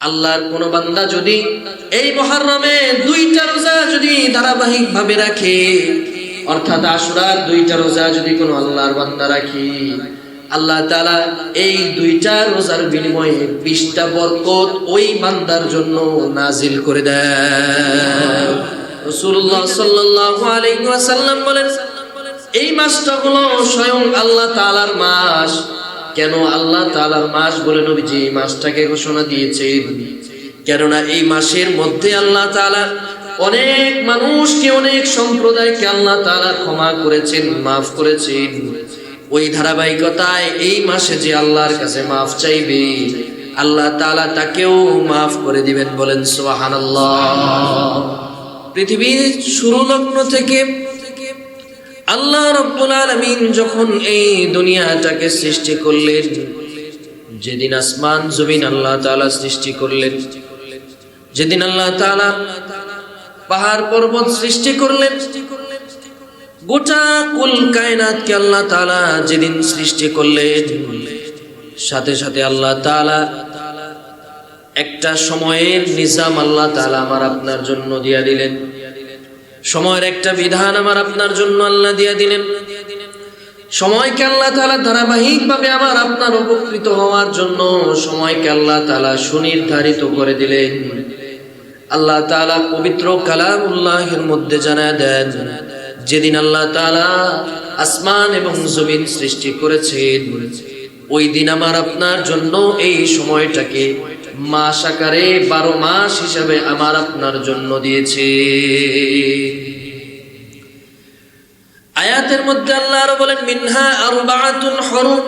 আল্লাহর কোন বান্দা যদি এই মুহররমে 2টা রোজা যদি ধারাবাহিক ভাবে রাখে, অর্থাৎ আশুরার 2টা রোজা যদি কোনো আল্লাহর বান্দা রাখে, আল্লাহ তাআলা এই 2টা রোজার বিনিময়ে 20টা বরকত ওই বান্দার জন্য নাজিল করে দেয়। রাসূলুল্লাহ সাল্লাল্লাহু আলাইহি ওয়াসাল্লাম বলেন, এই মাসটা হলো স্বয়ং আল্লাহ তাআলার মাস। কেন আল্লাহ তাআলার মাস বলে নবীজি এই মাসটাকে ঘোষণা দিয়েছেন? কেননা এই মাসের মধ্যে আল্লাহ তাআলা অনেক মানুষকে, অনেক সম্প্রদায়কে আল্লাহ তাআলা ক্ষমা করেছেন, মাফ করেছেন। ওই ধারাবাহিকতায় এই মাসে যে আল্লাহর কাছে মাফ চাইবে, আল্লাহ তাআলা তাকেও মাফ করে দিবেন। বলেন সুবহানাল্লাহ। পৃথিবীর শুরু লগ্ন থেকে আল্লাহ রাব্বুল আলামিন যখন এই দুনিয়াটাকে সৃষ্টি করলেন, যেদিন আসমান জমিন আল্লাহ তাআলা সৃষ্টি করলেন, যেদিন আল্লাহ তাআলা পাহাড় পর্বত সৃষ্টি করলেন, গোটা কুল কায়নাতকে আল্লাহ তাআলা যেদিন সৃষ্টি করলেন, সাথে সাথে আল্লাহ তাআলা একটা সময়ের নিজাম আল্লাহ তাআলা আমার আপনার জন্য দিয়া দিলেন। সময়ের একটা বিধান আমার আপনার জন্য আল্লাহ দিয়া দিলেন। সময়কে আল্লাহ তাআলা ধারাবাহিকভাবে আমার আপনার উপকৃত হওয়ার জন্য সময়কে আল্লাহ তাআলা সুনির্ধারিত করে দিলেন। আল্লাহ তাআলা পবিত্র কালামুল্লাহের মধ্যে জানায় দেন, যেদিন আল্লাহ তাআলা আসমান এবং জমিন সৃষ্টি করেছেন, ওই দিন আমার আপনার জন্য এই সময়টাকে মাস আকারে 12 মাস হিসাবে আমার আপনার জন্য দিয়েছে। আয়াতের মধ্যে আল্লাহ আরো বলেন, মিনহা আরবাআতুন হুরুম,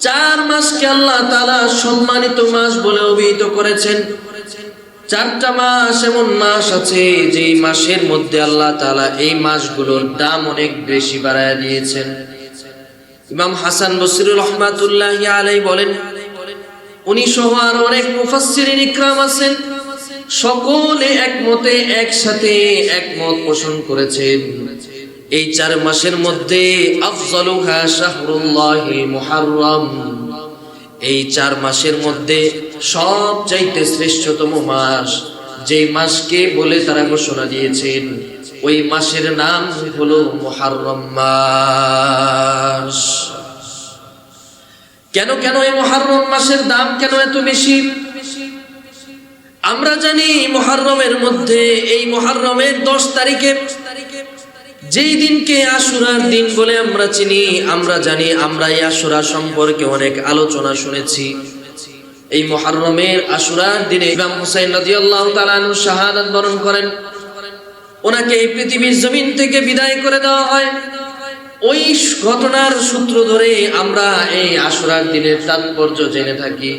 4 মাসকে আল্লাহ তাআলা সম্মানিত মাস বলে অভিহিত করেছেন। 4টা মাস এমন মাস আছে যে মাসের মধ্যে আল্লাহ তাআলা এই মাসগুলোর দাম অনেক বেশি বাড়ায় দিয়েছেন। ইমাম হাসান বসরি রাহমাতুল্লাহি আলাইহি বলেন, উনি সহ আর অনেক মুফাসসিরিন ইকরাম আছেন, সকলে একমতে একসাথে একমত পোষণ করেছেন, এই 4 মাসের মধ্যে আফজালুহা শাহরুল্লাহিল মুহাররম, এই 4 মাসের মধ্যে সবচাইতে শ্রেষ্ঠতম মাস, যেই মাসকে বলে তারা ঘোষণা দিয়েছেন, ওই মাসের নাম হলো মুহাররম মাস। কেন এই মুহাররম মাসের দাম কেন এত বেশি? আমরা জানি মুহাররমের মধ্যে, এই মুহাররমের 10 তারিখে, যেই দিনকে আশুরার দিন বলে আমরা চিনি, আমরা জানি, আমরা এই আশুরা সম্পর্কে অনেক আলোচনা শুনেছি। এই মুহাররমের আশুরার দিনে ইমাম হুসাইন রাদিয়াল্লাহু তাআলা আনহু শাহাদাত বরণ করেন, ওনাকে এই পৃথিবীর জমিন থেকে বিদায় করে দেওয়া হয়। ওই ঘটনার সূত্র ধরে আমরা এই আশুরার দিনের তাৎপর্য জেনে থাকি।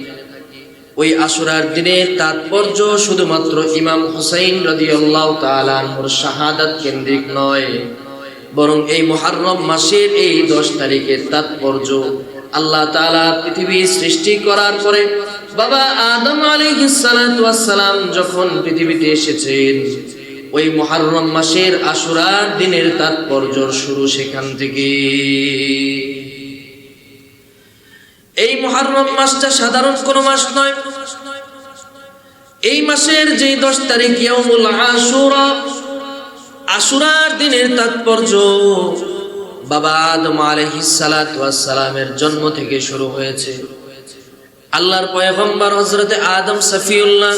ওই আশুরার দিনের তাৎপর্য শুধুমাত্র ইমাম হুসাইন রাদিয়াল্লাহু তাআলা আনহুর শাহাদাত কেন্দ্রিক নয়, বরং এই মুহররম মাসের এই 10 তারিখের তাৎপর্য আল্লাহ তাআলা পৃথিবী সৃষ্টি করার পরে বাবা আদম আলাইহিস সালাতু ওয়াস সালাম যখন পৃথিবীতে এসেছেন, ওই মুহররম মাসের আশুরার দিনের তাৎপর্য শুরু সেখান থেকে। এই মুহররম মাসটা সাধারণ কোনো মাস নয়। এই মাসের যে 10 তারিখ ইয়াউমুল আশুরা, আশুরার দিনের তাৎপর্য বাবা আদম আলাইহিস সালাতু ওয়াস সালামের জন্ম থেকে শুরু হয়েছে। আল্লাহর পয়গম্বর হযরতে আদম সফিউল্লাহ,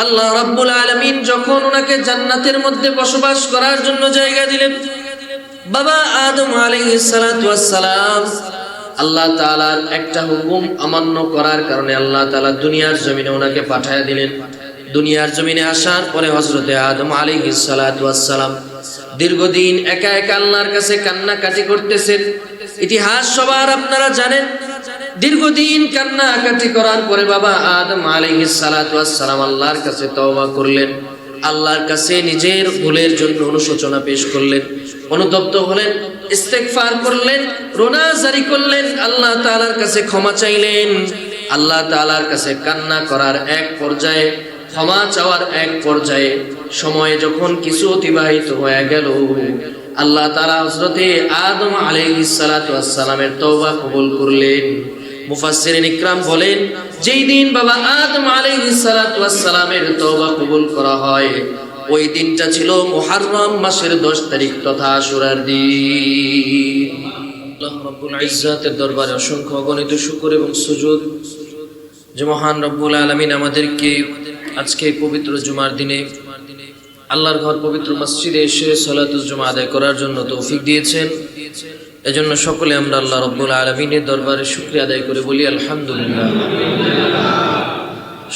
আল্লাহ রাব্বুল আলামিন যখন ওনাকে জান্নাতের মধ্যে বসবাস করার জন্য জায়গা দিলেন, বাবা আদম আলাইহিস সালাতু ওয়াস সালাম আল্লাহ তাআলার একটা হুকুম অমান্য করার কারণে আল্লাহ তাআলা দুনিয়ার জমিনে ওনাকে পাঠিয়ে দিলেন। দুনিয়ার জমিনে আসার পরে হযরতে আদম আলাইহিস সালাতু ওয়াস সালাম দীর্ঘদিন একা একা আল্লাহর কাছে কান্নাকাটি করতেছেন। ইতিহাস সবার আপনারা জানেন। দীর্ঘদিন কান্নাকাটি করার পরে বাবা আদম আলাইহিস সালাতু ওয়াস সালাম আল্লাহর কাছে তওবা করলেন, আল্লাহর কাছে নিজের ভুলের জন্য অনুশোচনা পেশ করলেন, অনুতপ্ত হলেন, ইস্তেগফার করলেন, রোনা জারি করলেন, আল্লাহ তাআলার কাছে ক্ষমা চাইলেন। আল্লাহ তাআলার কাছে কান্না করার এক পর্যায়ে, ক্ষমা চাওয়ার এক পর্যায়ে সময় যখন কিছু অতিবাহিত হয়ে গেল, আল্লাহ তাআলা হযরতে আদম আলাইহিস সালাতু ওয়াস সালামের তওবা কবুল করলেন। মুফাসসিরিন ইকরাম বলেন, যেই দিন বাবা আদম আলাইহিস সালাতু ওয়াস সালামের তওবা কবুল করা হয়, ওই দিনটা ছিল মুহররম মাসের 10 তারিখ তথা আশুরার দিন। আল্লাহ রাব্বুল ইজ্জাতের দরবারে অসংখ্য অগণিত শুকর এবং সুজুদ যে মহান রব্বুল আলামিন আমাদেরকে আজকে পবিত্র জুমার দিনে আল্লাহর ঘর পবিত্র মসজিদে এসে সালাতুল জুমা আদায় করার জন্য তৌফিক দিয়েছেন। এজন্য সকলে আমরা আল্লাহ রাব্বুল আলামিনের দরবারে শুকরিয়া আদায় করে বলি আলহামদুলিল্লাহ।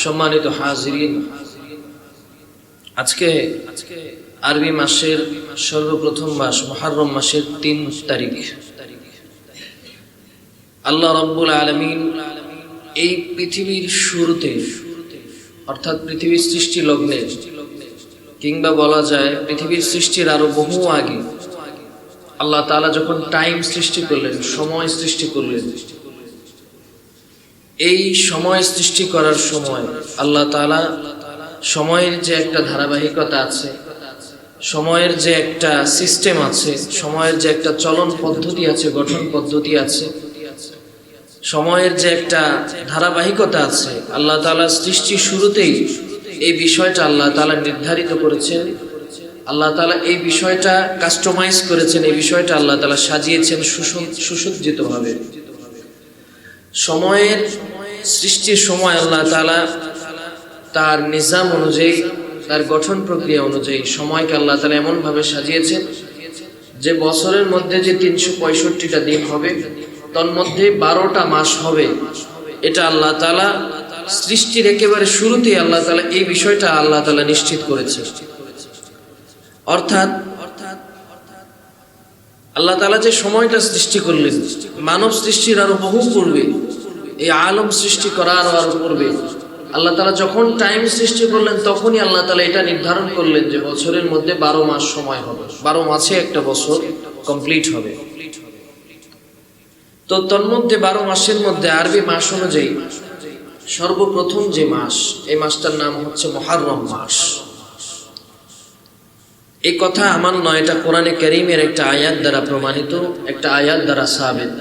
সম্মানিত হাজিরিন, আজকে আরবি মাসের সর্বপ্রথম মাস মুহররম মাসের 3 তারিখ। আল্লাহ রাব্বুল আলামিন এই পৃথিবীর শুরুতে অর্থাৎ পৃথিবীর সৃষ্টি লগ্নে কিংবা বলা যায় পৃথিবীর সৃষ্টির আরো বহু আগে আল্লাহ তাআলা যখন টাইম সৃষ্টি করলেন, সময় সৃষ্টি করলেন, এই সময় সৃষ্টি করার সময় আল্লাহ তাআলা সময়ের যে একটা ধারাবাহিকতা আছে, সময়ের যে একটা সিস্টেম আছে, সময়ের যে একটা চলন পদ্ধতি আছে, গঠন পদ্ধতি আছে, সময়ের যে একটা ধারাবাহিকতা আছে, আল্লাহ তাআলা সৃষ্টি শুরুতেই এই বিষয়টা আল্লাহ তাআলা নির্ধারিত করেছেন। আল্লাহ তাআলা এই বিষয়টা কাস্টমাইজ করেছেন, এই বিষয়টা আল্লাহ তাআলা সাজিয়েছেন সুসজ্জিতভাবে। সময়ের সৃষ্টির সময় আল্লাহ তাআলা তার নিজাম অনুযায়ী, তার গঠন প্রক্রিয়া অনুযায়ী সময়কে আল্লাহ তাআলা এমনভাবে সাজিয়েছেন যে বছরের মধ্যে যে 365টা দিন হবে তার মধ্যে 12টা মাস হবে। এটা আল্লাহ তাআলা সৃষ্টির একেবারে শুরুতেই আল্লাহ তাআলা এই বিষয়টা আল্লাহ তাআলা নিশ্চিত করেছে। অর্থাৎ আল্লাহ তাআলা যে সময়টা সৃষ্টি করলেন মানব সৃষ্টির আরো বহু পূর্বে, এই আলম সৃষ্টি করার আরো পূর্বে আল্লাহ তাআলা যখন টাইম সৃষ্টি করলেন তখনই আল্লাহ তাআলা এটা নির্ধারণ করলেন যে বছরের মধ্যে 12 মাস সময় হবে, 12 মাসে একটা বছর কমপ্লিট হবে। তো তন্মধ্যে 12 মাসের মধ্যে আরবি মাস অনুযায়ী সর্বপ্রথম যে মাস, এই মাসটার নাম হচ্ছে মুহররম মাস। এই কথা আমার নয়, এটা কোরআনে কারীমের একটা আয়াত দ্বারা প্রমাণিত, একটা আয়াত দ্বারা সাবিত,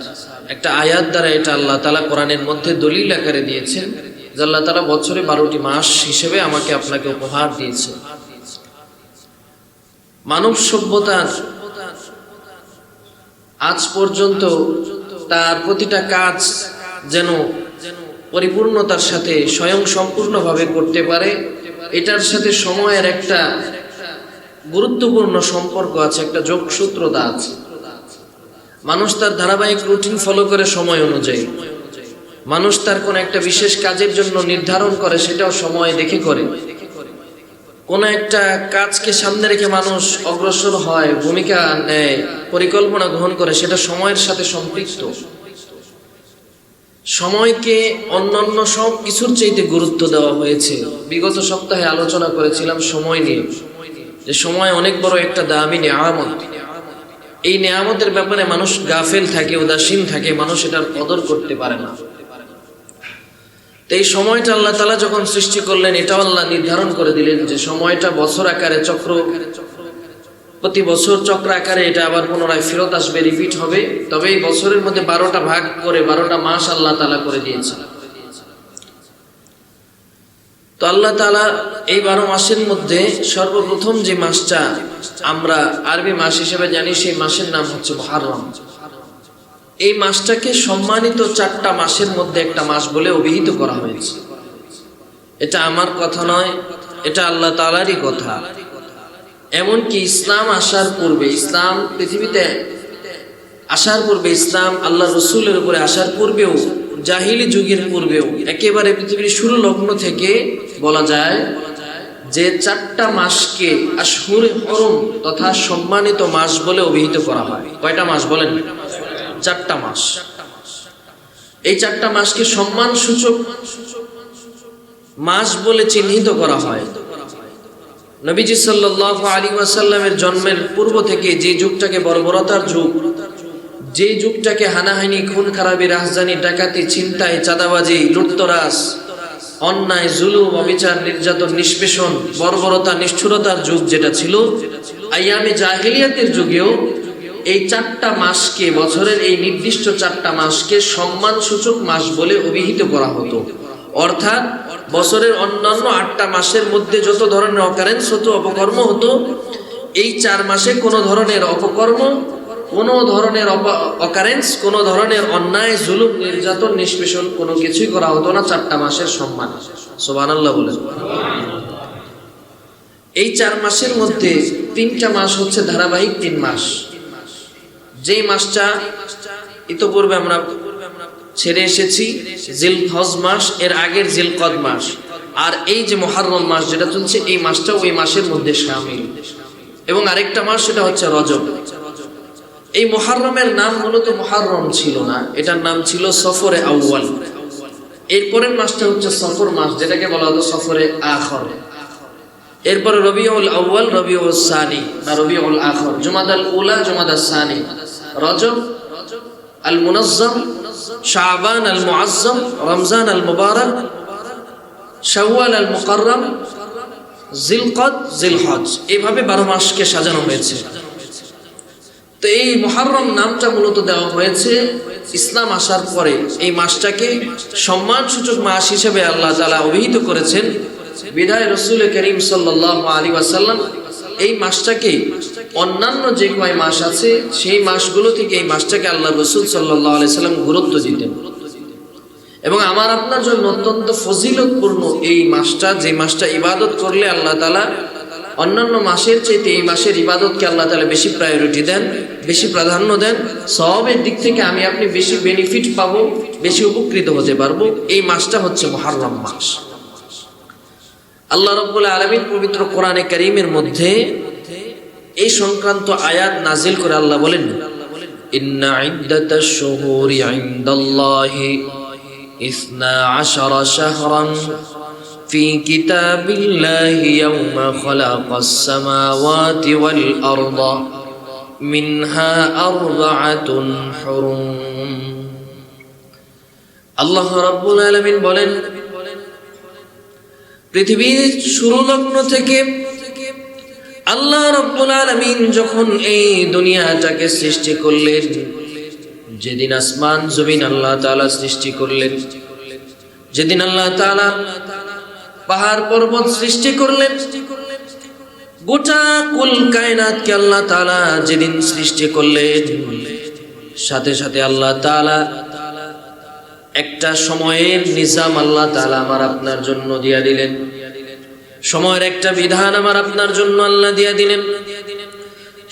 একটা আয়াত দ্বারা এটা আল্লাহ তাআলা কোরআনের মধ্যে দলিল আকারে দিয়েছেন যে আল্লাহ তাআলা বছরে 12টি মাস হিসেবে আমাকে আপনাকে উপহার দিয়েছে। মানব সভ্যতার আজ পর্যন্ত তার প্রতিটা কাজ যেন পরিপূর্ণতার সাথে স্বয়ং সম্পূর্ণভাবে করতে পারে, এটার সাথে সময়ের একটা গুরুত্বপূর্ণ সম্পর্ক আছে, একটা যোগসূত্রতা আছে। মানুষ তার ধারাবাহিক রুটিন ফলো করে সময় অনুযায়ী, মানুষ তার কোন একটা বিশেষ কাজের জন্য নির্ধারণ করে, সেটাও সময় দেখে করে। কোন একটা কাজকে সামনে রেখে মানুষ অগ্রসর হয়, ভূমিকা নেয়, পরিকল্পনা গ্রহণ করে, সেটা সময়ের সাথে সম্পৃক্ত। সময়কে অন্যান্য সব কিছুর চাইতে গুরুত্ব দেওয়া হয়েছে। বিগত সপ্তাহে আলোচনা করেছিলাম সময় নিয়ে, যে সময় অনেক বড় একটা দামি নেয়ামত। এই নেয়ামতের ব্যাপারে মানুষ গাফেল থাকে, উদাসীন থাকে, মানুষ এটার কদর করতে পারে না। তো এই সময়টা আল্লাহ তাআলা যখন সৃষ্টি করলেন, এটাও আল্লাহ নির্ধারণ করে দিলেন যে সময়টা বছর আকারে চক্র, প্রতি বছর চক্র আকারে এটা আবার পুনরায় ফেরত আসবে, রিপিট হবে। তবে এই বছরের মধ্যে 12টা ভাগ করে 12টা মাস আল্লাহ তাআলা করে দিয়েছেন। তো আল্লাহ তাআলা এই 12 মাসের মধ্যে সর্বপ্রথম যে মাসটা আমরা আরবি মাস হিসেবে জানি, সেই মাসের নাম হচ্ছে মুহররম। এই মাসটাকে সম্মানিত 4টা মাসের মধ্যে একটা মাস বলে অভিহিত করা হয়েছে। এটা আমার কথা নয়, এটা আল্লাহ তাআলারই কথা। এমনকি ইসলাম আসার পূর্বে, ইসলাম পৃথিবীতে আসার পূর্বে, ইসলাম আল্লাহ রসুলের উপরে আসার পূর্বেও, জাহিলি যুগের পূর্বেও, একেবারে পৃথিবীর শুরু লগ্ন থেকে বলা যায় যে 4টা মাসকে আশহুরে হরম তথা সম্মানিত মাস বলে অভিহিত করা হয়। কয়টা মাস বলেন? 4টা মাস। এই 4টা মাসকে সম্মান সূচক মাস বলে চিহ্নিত করা হয়। নবীজি সাল্লাল্লাহু আলাইহি ওয়াসাল্লামের জন্মের পূর্ব থেকে যে যুগটাকে বর্বরতার যুগ, যে যুগটাকে হানাহানি, খুন খারাপি, রাজধানী, ডাকাতি, ছিনতাই, চাঁদাবাজি, লুটতরাজ, অন্যায়, জুলুম, অবিচার, নির্যাতন, নিষ্পেষণ, বর্বরতা, নিষ্ঠুরতার যুগ যেটা ছিল, আইয়ামে জাহিলিয়াতের যুগেও এই 4টা মাসকে, বছরের এই নির্দিষ্ট 4টা মাসকে সম্মানসূচক মাস বলে অভিহিত করা হতো। অর্থাৎ বছরের অন্যান্য 8টা মাসের মধ্যে যত ধরনের অকারেন্স হতো, অপকর্ম হতো, এই 4 মাসে কোনো ধরনের অপকর্ম, কোনো ধরনের অকারেন্স, কোনো ধরনের অন্যায়, জুলুম, নির্যাতন, নিষ্পেষণ কোনো কিছুই করা হতো না 4টা মাসের সম্মান। সুবহানাল্লাহ বলেন। এই 4 মাসের মধ্যে 3টা মাস হচ্ছে ধারাবাহিক 3 মাস। যেই মাসটা ইতোপূর্বে আমরা ছেড়ে এসেছি, জিলহজ মাস, এর আগের জিলকদ মাস, আর এই যে মুহররম মাস যেটা চলছে, এই মাসটা ওই মাসের মধ্যে শামিল। এবং আরেকটা মাস সেটা হচ্ছে রজব। এই মুহররমের নাম মূলত মুহররম ছিল না, এটার নাম ছিল সফরে আউয়াল। এরপরের মাসটা হচ্ছে সফর মাস, যেটাকে বলা হতো সফরে আখর। এরপরে রবিউল আউয়াল, রবিউল সানি বা রবিউল আখর, জুমাদাল উলা, জুমাদাল সানি, রজব আল মুনাজ্জাম, শাবান আল মুআজ্জাম, রমজান আল মুবারক, শাওয়াল আল মুকাররম, জিলকদ, জিলহজ, এইভাবে 12 মাসকে সাজানো হয়েছে। তো এই মুহররম নামটা মূলত দেওয়া হয়েছে ইসলাম আসার পরে। এই মাসটাকে সম্মানসূচক মাস হিসেবে আল্লাহ তাআলা অভিহিত করেছেন। বিধায় রাসূল করিম সাল্লাল্লাহু আলাইহি ওয়াসাল্লাম এই মাসটাকে অন্যান্য যে কয় মাস আছে সেই মাসগুলো থেকে এই মাসটাকে আল্লাহ রাসূল সাল্লাল্লাহু আলাইহি ওয়াসাল্লাম গুরুত্ব দিতেন। এবং আমার আপনার জন্য অত্যন্ত ফজিলতপূর্ণ এই মাসটা, যে মাসটা ইবাদত করলে আল্লাহ তাআলা অন্যান্য মাসের চাইতে এই মাসের ইবাদতকে আল্লাহ তাআলা বেশি প্রায়োরিটি দেন, বেশি প্রাধান্য দেন। সওয়াবের দিক থেকে আমি আপনি বেশি বেনিফিট পাবো, বেশি উপকৃত হতে পারবো। এই মাসটা হচ্ছে মুহররম মাস। আল্লাহ রাব্বুল আলামিন পবিত্র কোরআনে কারীমের মধ্যে এই সংক্রান্ত আয়াত নাজিল করে আল্লাহ বলেন, ইন্না ইদ্দাতাশ শুহুরি ইনদাল্লাহি 12 শাহরান ফি কিতাবিল্লাহি ইয়াওমা খালাকাস সামাওয়াতি ওয়াল আরদা মিনহা আরবাআতুন হুরুম। আল্লাহ রাব্বুল আলামিন বলেন, পৃথিবীর শুরু লগ্ন থেকে আল্লাহ রাব্বুল আলামিন যখন এই দুনিয়াটাকে সৃষ্টি করলেন, যেদিন আসমান জমিন আল্লাহ তাআলা সৃষ্টি করলেন, যেদিন আল্লাহ তাআলা পাহাড় পর্বত সৃষ্টি করলেন, গোটা কুল কায়নাতকে আল্লাহ তাআলা যেদিন সৃষ্টি করলেন, সাথে সাথে আল্লাহ তাআলা একটা সময়ের নিজাম আল্লাহ তাআলা আমার আপনার জন্য দিয়া দিলেন। সময়ের একটা বিধান আমার আপনার জন্য আল্লাহ দিয়া দিলেন।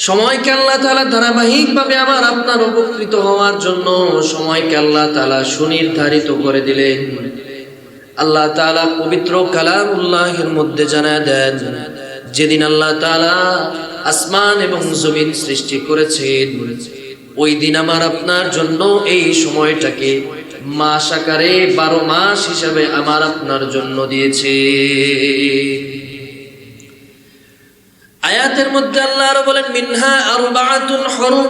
সময়কে আল্লাহ তাআলা ধারাবাহিকভাবে আমার আপনার উপকৃত হওয়ার জন্য সময়কে আল্লাহ তাআলা সুনির্ধারিত করে দিলেন। আল্লাহ তাআলা পবিত্র কালামুল্লাহের মধ্যে জানায় দেন, যেদিন আল্লাহ তাআলা আসমান এবং জমিন সৃষ্টি করেছেন, ওই দিন আমার আপনার জন্য এই সময়টাকে মাস আকারে 12 মাস হিসাবে আমার আপনার জন্য দিয়েছে। আয়াতের মধ্যে আল্লাহ আরো বলেন, মিনহা আরবাআতুন হুরুম,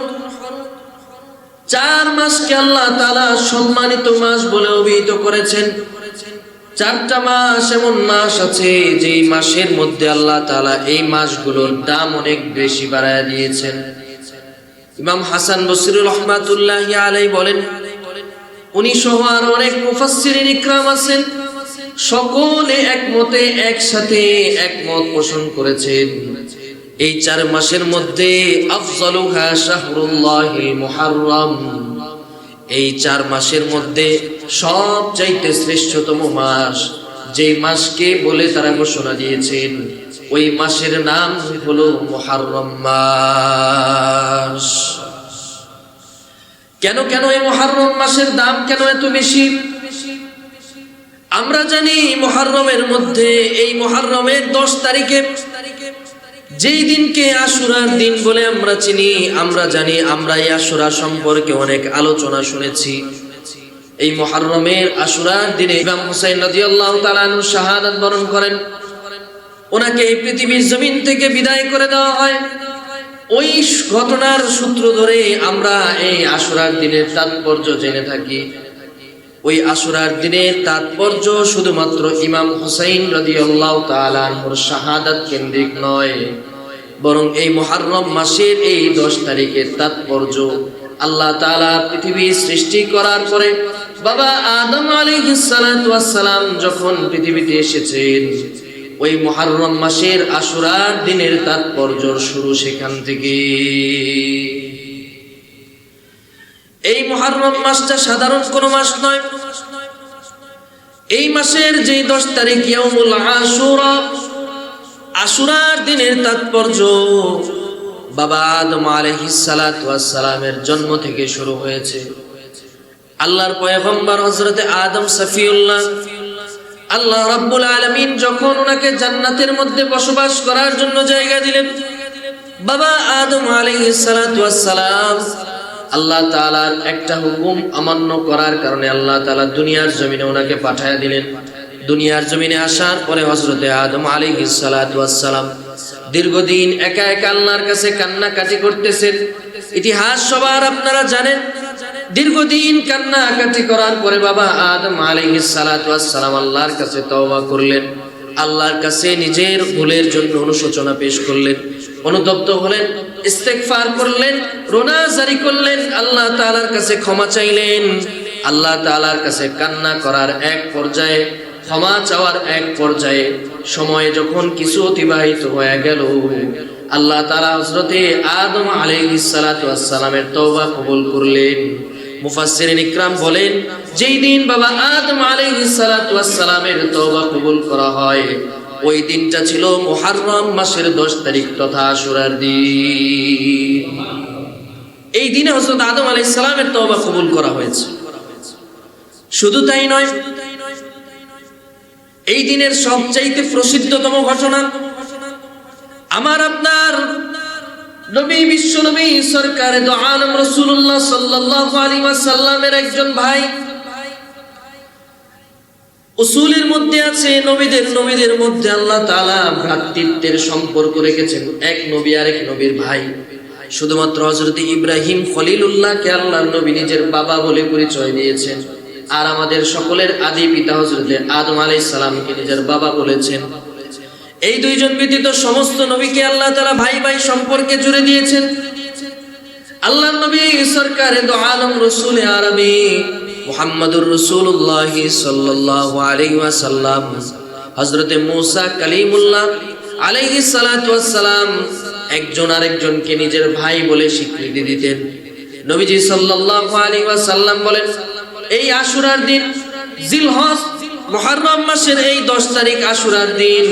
4 মাসকে আল্লাহ তাআলা সম্মানিত মাস বলে অভিহিত করেছেন। 4টা মাস এমন মাস আছে যেই মাসের মধ্যে আল্লাহ তাআলা এই মাসগুলোর দাম অনেক বেশি বাড়ায় দিয়েছেন। ইমাম হাসান বসরি রাহমাতুল্লাহি আলাইহি বলেন, উনি সহ আর অনেক মুফাসসিরিন ইকরাম আছেন, সকলে একমতে একসাথে একমত পোষণ করেছেন, এই 4 মাসের মধ্যে আফজালুহা শাহরুল্লাহিল মুহররম, এই 4 মাসের মধ্যে সবচাইতে শ্রেষ্ঠতম মাস, যেই মাসকে বলে তারা ঘোষণা দিয়েছেন, ওই মাসের নাম হলো মুহররম মাস। কেন এই মুহররম মাসের দাম কেন এত বেশি? আমরা জানি মুহররমের মধ্যে, এই মুহররমের 10 তারিখে, যেই দিনকে আশুরার দিন বলে আমরা চিনি, আমরা জানি, আমরা এই আশুরা সম্পর্কে অনেক আলোচনা শুনেছি। এই মুহররমের আশুরার দিনে ইমাম হুসাইন রাদিয়াল্লাহু তাআলা আনহু শাহাদাত বরণ করেন, ওনাকে এই পৃথিবীর জমিন থেকে বিদায় করে দেওয়া হয়। ওই ঘটনার সূত্র ধরে আমরা এই আশুরার দিনের তাৎপর্য জেনে থাকি। ওই আশুরার দিনের তাৎপর্য শুধুমাত্র ইমাম হুসাইন রাদিয়াল্লাহু তাআলা আনহুর শাহাদাত কেন্দ্রিক নয়, বরং এই মুহররম মাসের এই 10 তারিখের তাৎপর্য আল্লাহ তাআলা পৃথিবী সৃষ্টি করার পরে বাবা আদম আলাইহিস সালাতু ওয়াস সালাম যখন পৃথিবীতে এসেছেন, ওই মুহররম মাসের আশুরার দিনের তাৎপর্য শুরু সেখান থেকে। এই মুহররম মাসটা সাধারণ কোনো মাস নয়। এই মাসের যে 10 তারিখ ইয়াউমুল আশুরা, আশুরার দিনের তাৎপর্য বাবা আদম আলাইহিস সালাতু ওয়াস সালামের জন্ম থেকে শুরু হয়েছে। আল্লাহর পয়গম্বর হযরতে আদম সফিউল্লাহ, আল্লাহ রাব্বুল আলামিন যখন ওনাকে জান্নাতের মধ্যে বসবাস করার জন্য জায়গা দিলেন, বাবা আদম আলাইহিস সালাতু ওয়াস সালাম আল্লাহ তাআলার একটা হুকুম অমান্য করার কারণে আল্লাহ তাআলা দুনিয়ার জমিনে ওনাকে পাঠায়া দিলেন। দুনিয়ার জমিনে আসার পরে হযরতে আদম আলাইহিস সালাতু ওয়াস সালাম দীর্ঘদিন একা একা আল্লাহর কাছে কান্নাকাটি করতেছেন। ইতিহাস সবার আপনারা জানেন। দীর্ঘদিন কান্নাকাটি করার পরে বাবা আদম আলাইহিস সালাতু ওয়াস সালাম আল্লাহর কাছে তওবা করলেন, আল্লাহর কাছে নিজের ভুলের জন্য অনুশোচনা পেশ করলেন, অনুতপ্ত হলেন, ইস্তেগফার করলেন, রোনা জারি করলেন, আল্লাহ তাআলার কাছে ক্ষমা চাইলেন। আল্লাহ তাআলার কাছে কান্না করার এক পর্যায়ে, ক্ষমা চাওয়ার এক পর্যায়ে সময় যখন কিছু অতিবাহিত হয়ে গেল, আল্লাহ তাআলা হযরতে আদম আলাইহিস সালাতু ওয়াস সালামের তওবা কবুল করলেন। মুফাসসিরিন ইকরাম বলেন, যেই দিন বাবা আদম আলাইহিস সালাতু ওয়াস সালামের তওবা কবুল করা হয়, ওই দিনটা ছিল মুহররম মাসের 10 তারিখ তথা আশুরার দিন। এই দিনে হযরত আদম আলাইহিস সালামের তওবা কবুল করা হয়েছে। শুধু তাই নয়, এই দিনের সবচাইতে প্রসিদ্ধতম ঘটনা আমার আপনার নবী, বিশ্ব নবী সরকারে দো আলম রাসূলুল্লাহ সাল্লাল্লাহু আলাইহি ওয়াসাল্লামের একজন ভাই। উসুলের মধ্যে আছে নবীদের মধ্যে আল্লাহ তাআলা ভ্রাতৃত্বের সম্পর্ক রেখেছেন। এক নবী আরেক নবীর ভাই। শুধুমাত্র হযরত ইব্রাহিম খলিলুল্লাহকে আল্লাহর নবী নিজের বাবা বলে পরিচয় দিয়েছেন, আর আমাদের সকলের আদি পিতা হযরত আদম আলাইহিস সালামকে নিজের বাবা বলেছেন। এই দুইজন ব্যতীত সমস্ত নবীকে আল্লাহ তাআলা ভাই ভাই সম্পর্কে জুড়ে দিয়েছেন। আল্লাহর নবী সরকারে দো আলম রাসূল আরবি মুহাম্মদুর রাসূলুল্লাহ সাল্লাল্লাহু আলাইহি ওয়াসাল্লাম হযরতে মূসা কালিমুল্লাহ আলাইহিস সালাতু ওয়াস সালাম একজন আরেকজনকে নিজের ভাই বলে স্বীকৃতি দিতেন। নবীজি সাল্লাল্লাহু আলাইহি ওয়াসাল্লাম বলেন, এই আশুরার দিন, জিলহজ মুহররম মাসের এই 10 তারিখ আশুরার দিন,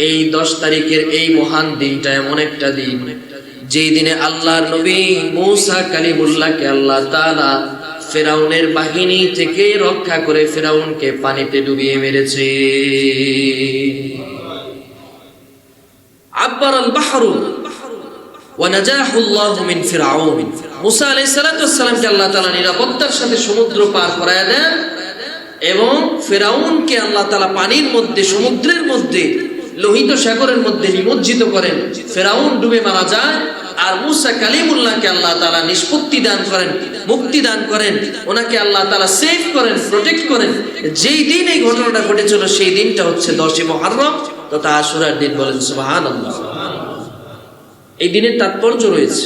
এই 10 তারিখের এই মহান দিনটা এমন একটা দিন যেই দিনে আল্লাহর নবী মূসা কালিমুল্লাহকে আল্লাহ তাআলা ফিরাউনের বাহিনী থেকে রক্ষা করে ফিরাউনকে পানিতে ডুবিয়ে মেরেছে। আব্বারাল বাহরু ওয়া নাজাহুল্লাহু মিন ফিরাউন। মূসা আলাইহিস সালাতু ওয়াস সালামকে আল্লাহ তাআলা নিরাপত্তার সাথে সমুদ্র পার করায়া দেন এবং ফিরাউনকে আল্লাহ তাআলা পানির মধ্যে, সমুদ্রের মধ্যে, লোহিত সাগরের মধ্যে নিমজ্জিত করেন। ফিরাউন ডুবে মারা যায়, আর মূসা কালিমুল্লাহকে আল্লাহ তাআলা নিষ্পত্তি দান করেন, মুক্তি দান করেন, ওনাকে আল্লাহ তাআলা সেভ করেন, প্রোটেক্ট করেন। যেই দিন এই ঘটনাটা ঘটেছিল সেই দিনটা হচ্ছে 10 মুহররম তথা আশুরার দিন। বলেন সুবহানাল্লাহ। এই দিনের তাৎপর্য রয়েছে,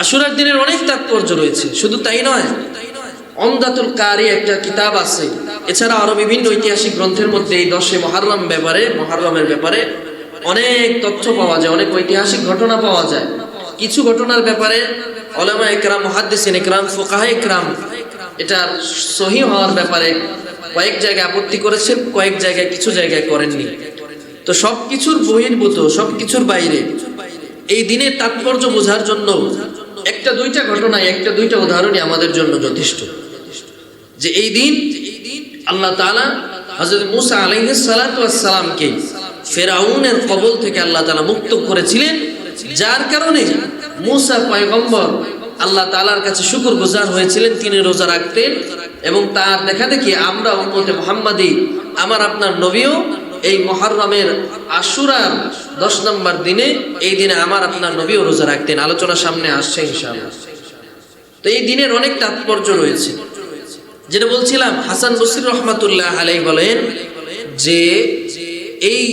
আশুরার দিনের অনেক তাৎপর্য রয়েছে। শুধু তাই নয়, ওমদাতুল কারি একটা কিতাব আছে, এছাড়া আরো বিভিন্ন ঐতিহাসিক গ্রন্থের মধ্যে এই 10 মুহররমের ব্যাপারে অনেক তথ্য পাওয়া যায়, অনেক ঐতিহাসিক ঘটনা পাওয়া যায়। কিছু ঘটনার ব্যাপারে উলামা ইকরাম, মুহাদ্দিসিন ইকরাম, ফুকাহা ইকরাম এটা সহিহ হওয়ার ব্যাপারে কয়েক জায়গায় আপত্তি করেছেন, কয়েক জায়গায়, কিছু জায়গায় করেননি। তো সবকিছুর বহির্ভূত, সবকিছুর বাইরে এই দিনের তাৎপর্য বোঝার জন্য একটা দুইটা ঘটনায়, একটা দুইটা উদাহরণই আমাদের জন্য যথেষ্ট। যে এই দিন আল্লাহ তাআলা হযরত মূসা আলাইহিস সালাতু ওয়াস সালামকে ফিরাউনের কবল থেকে আল্লাহ তাআলা মুক্ত করেছিলেন, যার কারণে মূসা পয়গম্বর আল্লাহ তাআলার কাছে শুকরগুজার হয়েছিলেন। তিনি রোজা রাখতেন এবং তার দেখা দেখি আমরা উম্মতে মুহাম্মাদি, আমার আপনার নবীও এই মুহররমের আশুরার 10 নম্বর দিনে, এই দিনে আমার আপনার নবীও রোজা রাখতেন। আলোচনা সামনে আসছে ইনশাআল্লাহ। তো এই দিনের অনেক তাৎপর্য রয়েছে। যেটা বলছিলাম, হাসান বসরি রহমাতুল্লাহ আলাইহি বলেন যে এই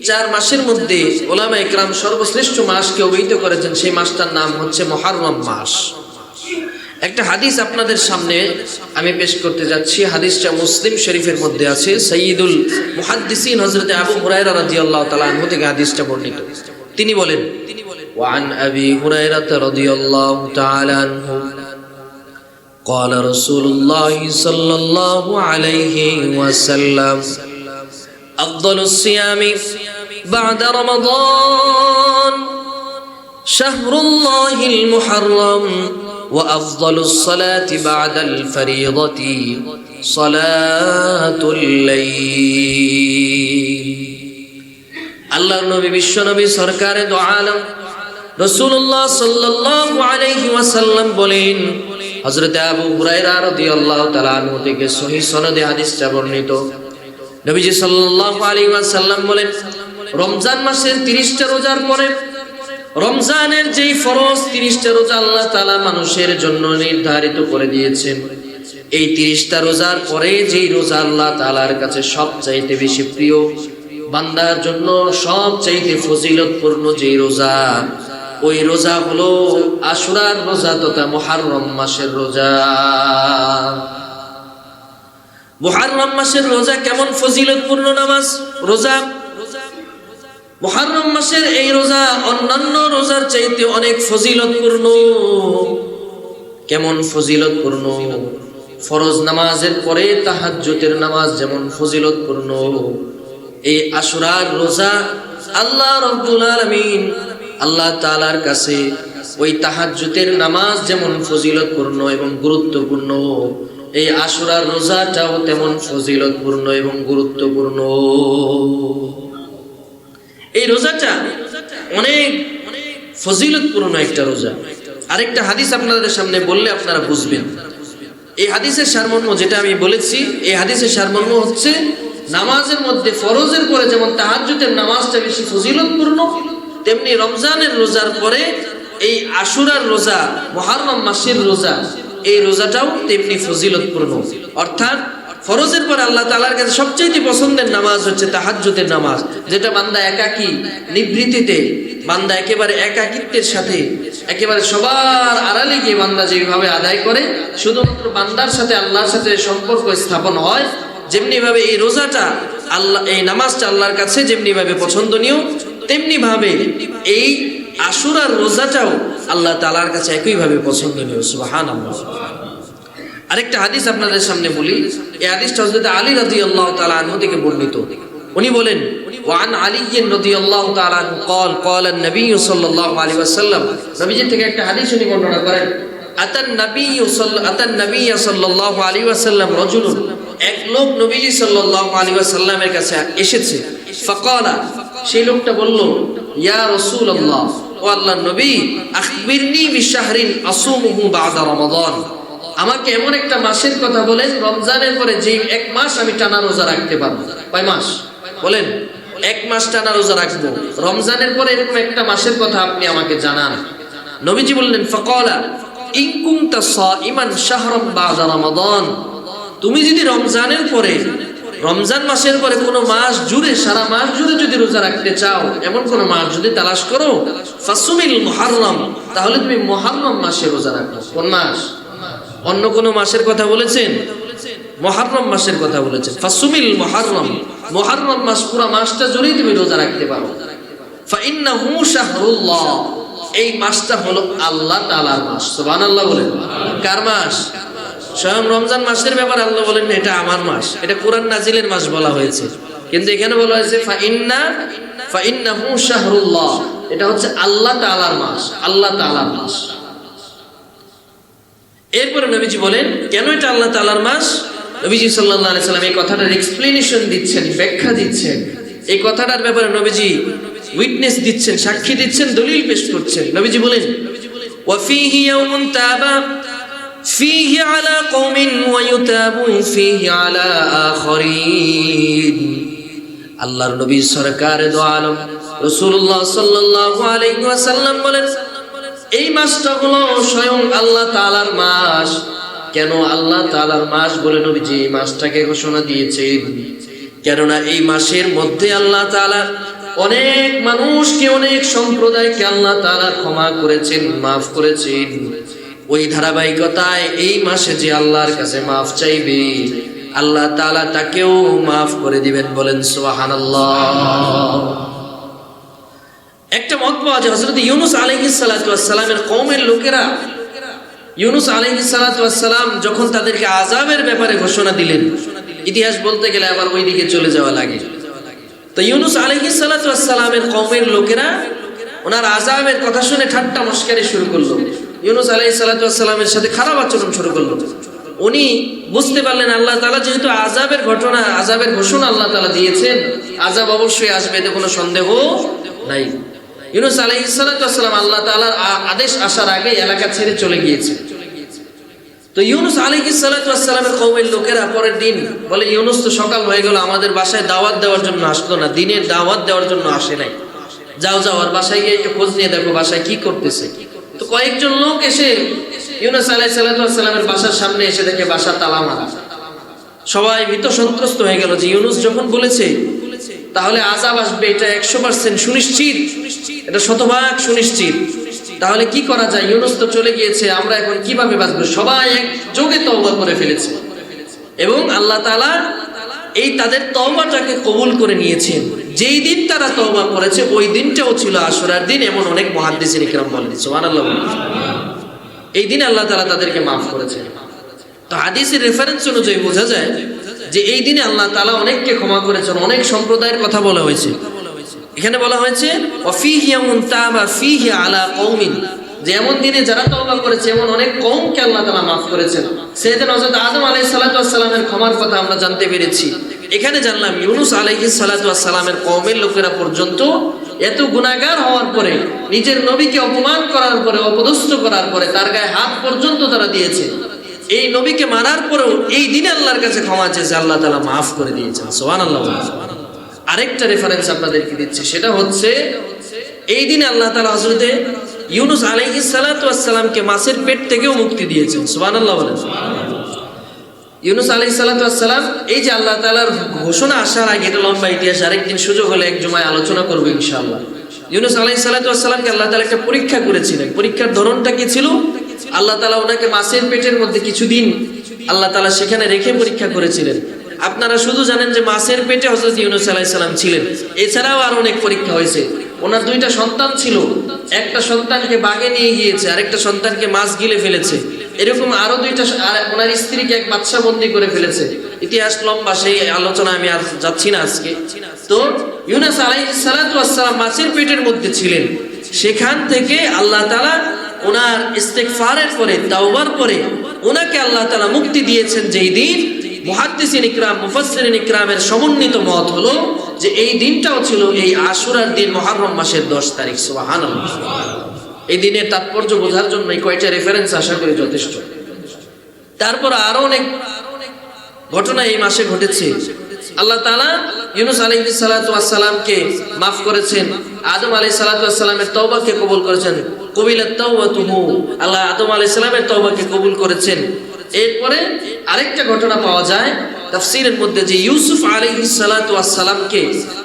4 মাসের মধ্যে উলামায়ে কেরাম সর্বশ্রেষ্ঠ মাসকে অভিহিত করেছেন, সেই মাসটার নাম হচ্ছে মুহররম মাস। একটা হাদিস আপনাদের সামনে আমি পেশ করতে যাচ্ছি। হাদিসটা মুসলিম শরীফের মধ্যে আছে। সাইয়্যিদুল মুহাদ্দিসিন হযরত আবু হুরায়রা রাদিয়াল্লাহু তাআলা আনহু থেকে হাদিসটা বর্ণিত। তিনি বলেন, ওয়ান আবি হুরায়রা রাদিয়াল্লাহু তাআলা আনহু قال رسول الله صلى الله عليه وسلم أفضل الصيام بعد رمضان شهر الله المحرم وأفضل الصلاة بعد الفريضة صلاة الليل الله النبي বিশ্বনবী সরকারে দো আলম রাসূলুল্লাহ সাল্লাল্লাহু আলাইহি ওয়াসাল্লাম বলেন, হযরত আবু হুরায়রা রাদিয়াল্লাহু তাআলা আনহু থেকে সহিহ সনদে হাদিসটা বর্ণিত। নবীজি সাল্লাল্লাহু আলাইহি ওয়াসাল্লাম বলেন, রমজান মাসের 30টা রোজার পরে রমজানের যেই ফরজ 30টা রোজা আল্লাহ তাআলা মানুষের জন্য নির্ধারিত করে দিয়েছেন, এই 30টা রোজার পরে যেই রোজা আল্লাহ তাআলার কাছে সবচাইতে বেশি প্রিয়, বান্দার জন্য সবচাইতে ফজিলতপূর্ণ যেই রোজা, ওই রোজা হলো আশুরার রোজা তথা মুহররম মাসের রোজা। মুহররম মাসের রোজা কেমন ফজিলতপূর্ণ নামাজ রোজা। মুহররম মাসের এই রোজা অন্যান্য রোজার চাইতে অনেক ফজিলতপূর্ণ। কেমন ফজিলতপূর্ণ? ফরজ নামাজের পরে তাহাজ্জুদের নামাজ যেমন ফজিলতপূর্ণ, এই আশুরার রোজা আল্লাহ রাব্বুল আলামিন আল্লাহ তাআলার কাছে ওই তাহাজ্জুদের নামাজ যেমন ফজিলতপূর্ণ এবং গুরুত্বপূর্ণ, এই আশুরার রোজাটাও তেমন ফজিলতপূর্ণ এবং গুরুত্বপূর্ণ। এই রোজাটা অনেক ফজিলতপূর্ণ একটা রোজা। আরেকটা হাদিস আপনাদের সামনে বললে আপনারা বুঝবেন। এই হাদিসের সারমর্ম যেটা আমি বলেছি, এই হাদিসের সারমর্ম হচ্ছে নামাজের মধ্যে ফরজের পরে যেমন তাহাজ্জুদের নামাজটা বেশি ফজিলতপূর্ণ, তেমনি রমজানের রোজার পরে এই আশুরার রোজা, মুহররম মাসের রোজা, এই রোজাটাও তেমনি ফজিলতপূর্ণ। অর্থাৎ ফরজের পরে আল্লাহ তাআলার কাছে সবচেয়ে পছন্দের নামাজ হচ্ছে তাহাজ্জুদের নামাজ, যেটা বান্দা একাকী নিভৃতিতে, বান্দা একেবারে একাকিত্বের সাথে, একেবারে সবার আড়ালে গিয়ে বান্দা যেভাবে আদায় করে, শুধুমাত্র বান্দার সাথে আল্লাহর সাথে সম্পর্ক স্থাপন হয়, যেমনি ভাবে এই রোজাটা আল্লাহ, এই নামাজটা আল্লাহর কাছে যেমনি ভাবে পছন্দনীয়, তেমনি ভাবে এই আশুরার রোজাটাও আল্লাহ তাআলার কাছে একইভাবে পছন্দনীয়। সুবহানাল্লাহ। আরেকটা হাদিস আপনাদের সামনে বলি। এই হাদিসটা হযরত আলী রাদিয়াল্লাহু তাআলা আনহু থেকে বর্ণিত। উনি বলেন, ওয়ান আলী রাদিয়াল্লাহু তাআলা আনহু قال قال النبي صلى الله عليه وسلم, নবীজি থেকে একটা হাদিস উনি বর্ণনা করেন, আতান নবী সাল্লাল্লাহু আলাইহি ওয়াসাল্লাম রাজুলুন, এক লোক নবীজি সাল্লাল্লাহু আলাইহি ওয়াসাল্লামের কাছে এসেছে। ফাকালা, সেই লোকটা বলল, ইয়া রাসূলুল্লাহ, ও আল্লাহর নবী, আখবিরনি বিশাহরিন আসুমুহু বা'দা রমাদান, আমাকে এমন একটা মাসের কথা বলেন রমজানের পরে যে 1 মাস আমি টানা রোজা রাখতে পারবো। কয় মাস বলেন? 1 মাস টানা রোজা রাখবো। রমজানের পরে এরকম একটা মাসের কথা আপনি আমাকে জানান। নবীজি বললেন, ফাকালা ইন কুনতা সাইমান শাহরান বা'দা রমাদান, তুমি যদি রমজানের পরে, রমজান মাসের পরে কোনো মাস জুড়ে, সারা মাস জুড়ে যদি রোজা রাখতে চাও, এমন কোনো মাস যদি তালাশ করো, ফাসুমিল মুহররম, তাহলে তুমি মুহররম মাসে রোজা রাখো। কোন মাস? অন্য কোন মাসের কথা বলেছেন? মুহররম মাসের কথা বলেছেন। ফাসুমিল মুহররম, মুহররম মাস পুরো মাসটা জুড়েই তুমি রোজা রাখতে পারো। ফাইন্নাহু শাহরুল্লাহ, এই মাসটা হলো আল্লাহ তাআলার মাস। সুবহানাল্লাহ বলেন। কার মাস? স্বয়ং রমজান মাসের ব্যাপারে আল্লাহ বলেন এটা আমার মাস, এটা কোরআন নাজিলের মাস বলা হয়েছে, কিন্তু এখানে বলা হয়েছে ফাইন্নাহু শাহরুল্লাহ, এটা হচ্ছে আল্লাহ তাআলার মাস, আল্লাহ তাআলার মাস। এরপরে নবীজি বলেন কেন এটা আল্লাহ তাআলার মাস। নবীজি সাল্লাল্লাহু আলাইহি সাল্লাম এই কথাটার এক্সপ্লেনেশন দিচ্ছেন, ব্যাখ্যা দিচ্ছেন। এই কথাটার ব্যাপারে নবীজি উইটনেস দিচ্ছেন, সাক্ষী দিচ্ছেন, দলিল পেশ করছেন। নবীজি বলেন, ওয়া ফীহি ইয়াউমুন তাবা ফীহি আলা কওমিন ওয়া ইউতাবু ফীহি আলা আখারিন। আল্লাহর নবী সরকারে দো আলম রাসূলুল্লাহ সাল্লাল্লাহু আলাইহি ওয়াসাল্লাম বলেন, এই মাসটা হলো স্বয়ং আল্লাহ তাআলার মাস। কেন আল্লাহ তাআলার মাস বলে নবীজি এই মাসটাকে ঘোষণা দিয়েছেন? কেননা এই মাসের মধ্যে আল্লাহ তাআলা অনেক মানুষকে, অনেক সম্প্রদায়কে আল্লাহ তাআলা ক্ষমা করেছেন, মাফ করেছেন। ওই ধারাবাহিকতায় এই মাসে যে আল্লাহর কাছে মাফ চাইবে, আল্লাহ তাআলা তাকেও মাফ করে দিবেন। বলেন সুবহানাল্লাহ। একটা মত পাওয়া যায়, হযরত ইউনূস আলাইহিস সালাতু ওয়াস সালামের কওমের লোকেরা, ইউনূস আলাইহিস সালাতু ওয়াস সালাম যখন তাদেরকে আযাবের ব্যাপারে ঘোষণা দিলেন, ইতিহাস বলতে গেলে আবার ওইদিকে চলে যাওয়া লাগে। তো ইউনূস আলাইহিস সালাতু ওয়াস সালামের কওমের লোকেরা ওনার আযাবের কথা শুনে ঠাট্টা মশকারি শুরু করলো, ইউনূস আলাইহিস সালাতু ওয়াস সালামের সাথে খারাপ আচরণ শুরু করলো। উনি বুঝতে পারলেন আল্লাহ তাআলা যেহেতু আযাবের ঘোষণা আল্লাহ তাআলা দিয়েছেন, আযাব অবশ্যই আসবে, এতে কোনো সন্দেহ নাই। ইউনূস আলাইহিস সালাতু ওয়াস সালাম আল্লাহ তাআলার আদেশ আসার আগে এলাকা ছেড়ে চলে গিয়েছে। তো ইউনূস আলাইহিস সালাতু ওয়াস সালামের কওমের লোকেরা পরের দিন বলে, ইউনূস তো সকাল হয়ে গেল, আমাদের বাসায় দাওয়াত দেওয়ার জন্য আসলো না, দিনের দাওয়াত দেওয়ার জন্য আসে নাই, যাও আর বাসায় গিয়ে একটু খোঁজ নিয়ে দেখো বাসায় কি করতেছে। তো কয়েকজন লোক এসে ইউনূস আলাইহিস সালাতু ওয়াস সালামের বাসার সামনে এসে দেখে বাসা তালা মারা। সবাই ভীত সন্ত্রস্ত হয়ে গেল যে ইউনূস যখন বলেছে তাহলে আযাব আসবে, এটা 100% সুনিশ্চিত, এটা শতভাগ সুনিশ্চিত, তাহলে কি করা যায়? ইউনূস তো চলে গিয়েছে, আমরা এখন কিভাবে বাঁচবো? সবাই একযোগে তওবা করে ফেলেছে এবং আল্লাহ তাআলা এই তাদের তওবাটাকে কবুল করে নিয়েছেন। যেই দিন তারা তওবা করেছে ওই দিনটাও ছিল আশুরার দিন, এমন অনেক মুহাদ্দিসিন ইকরাম বলেন সুবহানাল্লাহ। এই দিন আল্লাহ তাআলা তাদেরকে মাফ করেছেন। তো হাদিসের রেফারেন্স অনুযায়ী বোঝা যায় যে এই দিনে আল্লাহ তাআলা অনেককে ক্ষমা করেছেন, অনেক সম্প্রদায়ের কথা বলা হয়েছে। এখানে বলা হয়েছে ওয়াফিহি ইয়াউমুন তাবা ফিহি আলা কওমিন, যে এমন দিনে যারা তওবা করেছে এমন অনেক কওমকে আল্লাহ তাআলা মাফ করেছেন। সাইয়েদনা হযরত আদম আলাইহিস সালাতু ওয়াস সালামের ক্ষমার কথা আমরা জানতে পেরেছি। এখানে জানলাম ইউনূস আলাইহিস সালাতু ওয়াস সালামের কওমের লোকেরা পর্যন্ত এত গুনাহগার হওয়ার পরে, নিজের নবীকে অপমান করার পরে, অপদস্থ করার পরে, তার গায়ে হাত পর্যন্ত তারা দিয়েছে, এই নবীকে মারার পরেও এই দিনে আল্লাহর কাছে ক্ষমা চেয়েছে, আল্লাহ তাআলা মাফ করে দিয়েছেন সুবহানাল্লাহ। আরেকটা রেফারেন্স আপনাদেরকে দিচ্ছি, সেটা হচ্ছে এই দিনে আল্লাহ তাআলা হযরতে ইউনূস আলাইহিস সালাতু ওয়াস সালামকে মাছের পেট থেকেও মুক্তি দিয়েছেন সুবহানাল্লাহ বলেন। ইউনূস আলাইহিস সালাতু ওয়াস সালাম, এই যে আল্লাহ তাআলার ঘোষণা আসার আগে, এটা লম্বা ইতিহাস, আরেকদিন সুযোগ হলে এক জুমায় আলোচনা করব ইনশাআল্লাহ। ইউনূস আলাইহিস সালাতু ওয়াস সালামকে আল্লাহ তাআলা একটা পরীক্ষা করেছিলেন। পরীক্ষার ধরনটা কি ছিল? আল্লাহ তাআলা ওনাকে মাছের পেটের মধ্যে কিছুদিন আল্লাহ তাআলা সেখানে রেখে পরীক্ষা করেছিলেন। আপনারা শুধু জানেন যে মাছের পেটে হযরত ইউনূস আলাইহিস সালাম ছিলেন, এছাড়াও আর অনেক পরীক্ষা হয়েছে। ওনার দুইটা সন্তান ছিল, একটা সন্তানকে বাঘে নিয়ে গিয়েছে, আরেকটা সন্তানকে মাছ গিলে ফেলেছে, এরকম আরো দুইটা, আর ওনার স্ত্রীকে এক বাদশা বন্দী করে ফেলেছে। ইতিহাস লম্বা, সেই আলোচনা আমি আর যাচ্ছি না আজকে। তো ইউনূস আলাইহিস সালাতু ওয়াস সালাম মাছের পেটের মধ্যে ছিলেন, সেখান থেকে আল্লাহ তাআলা ওনার ইস্তিগফারের পরে, তাওবার পরে ওনাকে আল্লাহ তাআলা মুক্তি দিয়েছেন। যেই দিন মুহাদ্দিসিন ইকরাম, মুফাসসিরিন ইকরামের সমন্বিত মত হলো যে এই দিনটাও ছিল এই আশুরার দিন, মুহররম মাসের 10 তারিখ সুবহানাল্লাহ। এই দিনের তাৎপর্য বোঝার জন্য এই কয়টা রেফারেন্স আশা করি যথেষ্ট। তারপর আরো অনেক ঘটনা এই মাসে ঘটেছে। আল্লাহ তাআলা ইউনূস আলাইহিস সালাতু ওয়াস সালামকে মাফ করেছেন, আদম আলাইহিস সালাতু ওয়াস সালামের তওবাকে কবুল করেছেন, কবিলাত তাওবাতুহু, আল্লাহ আদম আলাইহিস সালামের তওবাকে কবুল করেছেন। এরপরে আরেকটা ঘটনা পাওয়া যায় তাফসীরের মধ্যে, যে ইউসুফ আলাইহিস সালাতু ওয়াস সালামকে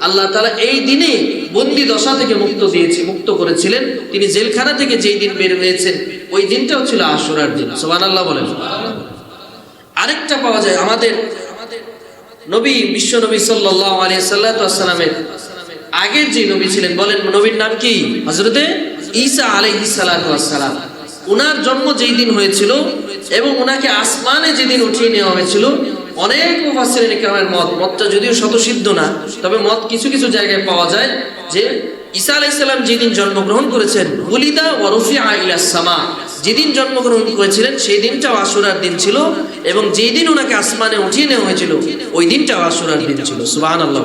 আল্লাহ তাআলা এই দিনে বন্দী দশা থেকে মুক্ত করেছিলেন। তিনি জেলখানা থেকে যেই দিন বের হয়েছেন ওই দিনটাও ছিল আশুরার দিন সুবহানাল্লাহ বলেন। আরেকটা পাওয়া যায় আমাদের নবী, বিশ্ব নবী সাল্লাল্লাহু আলাইহি সাল্লামের আগের যে নবী ছিলেন, বলেন নবীর নাম কি? হযরতে ঈসা আলাইহিস সালাতু ওয়াস সালাম। ওনার জন্ম যেই দিন হয়েছিল এবং ওনাকে আসমানে যেদিন উঠিয়ে নেওয়া হয়েছিল, অনেক মুফাসসিরিন ইকরামের মতটা যদিও শতসিদ্ধ না, তবে মত কিছু কিছু জায়গায় পাওয়া যায় যে ঈসা আলাইহিস সালাম যেদিন জন্মগ্রহণ করেছেন, উলিদা ওয়া রুফিআ ইলাস সামা, যেদিন জন্মগ্রহণ করেছিলেন সেই দিনটাও আশুরার দিন ছিল, এবং যেই দিন ওনাকে আসমানে উঠিয়ে নেওয়া হয়েছিল ওই দিনটাও আশুরার দিন ছিল সুবহানাল্লাহ।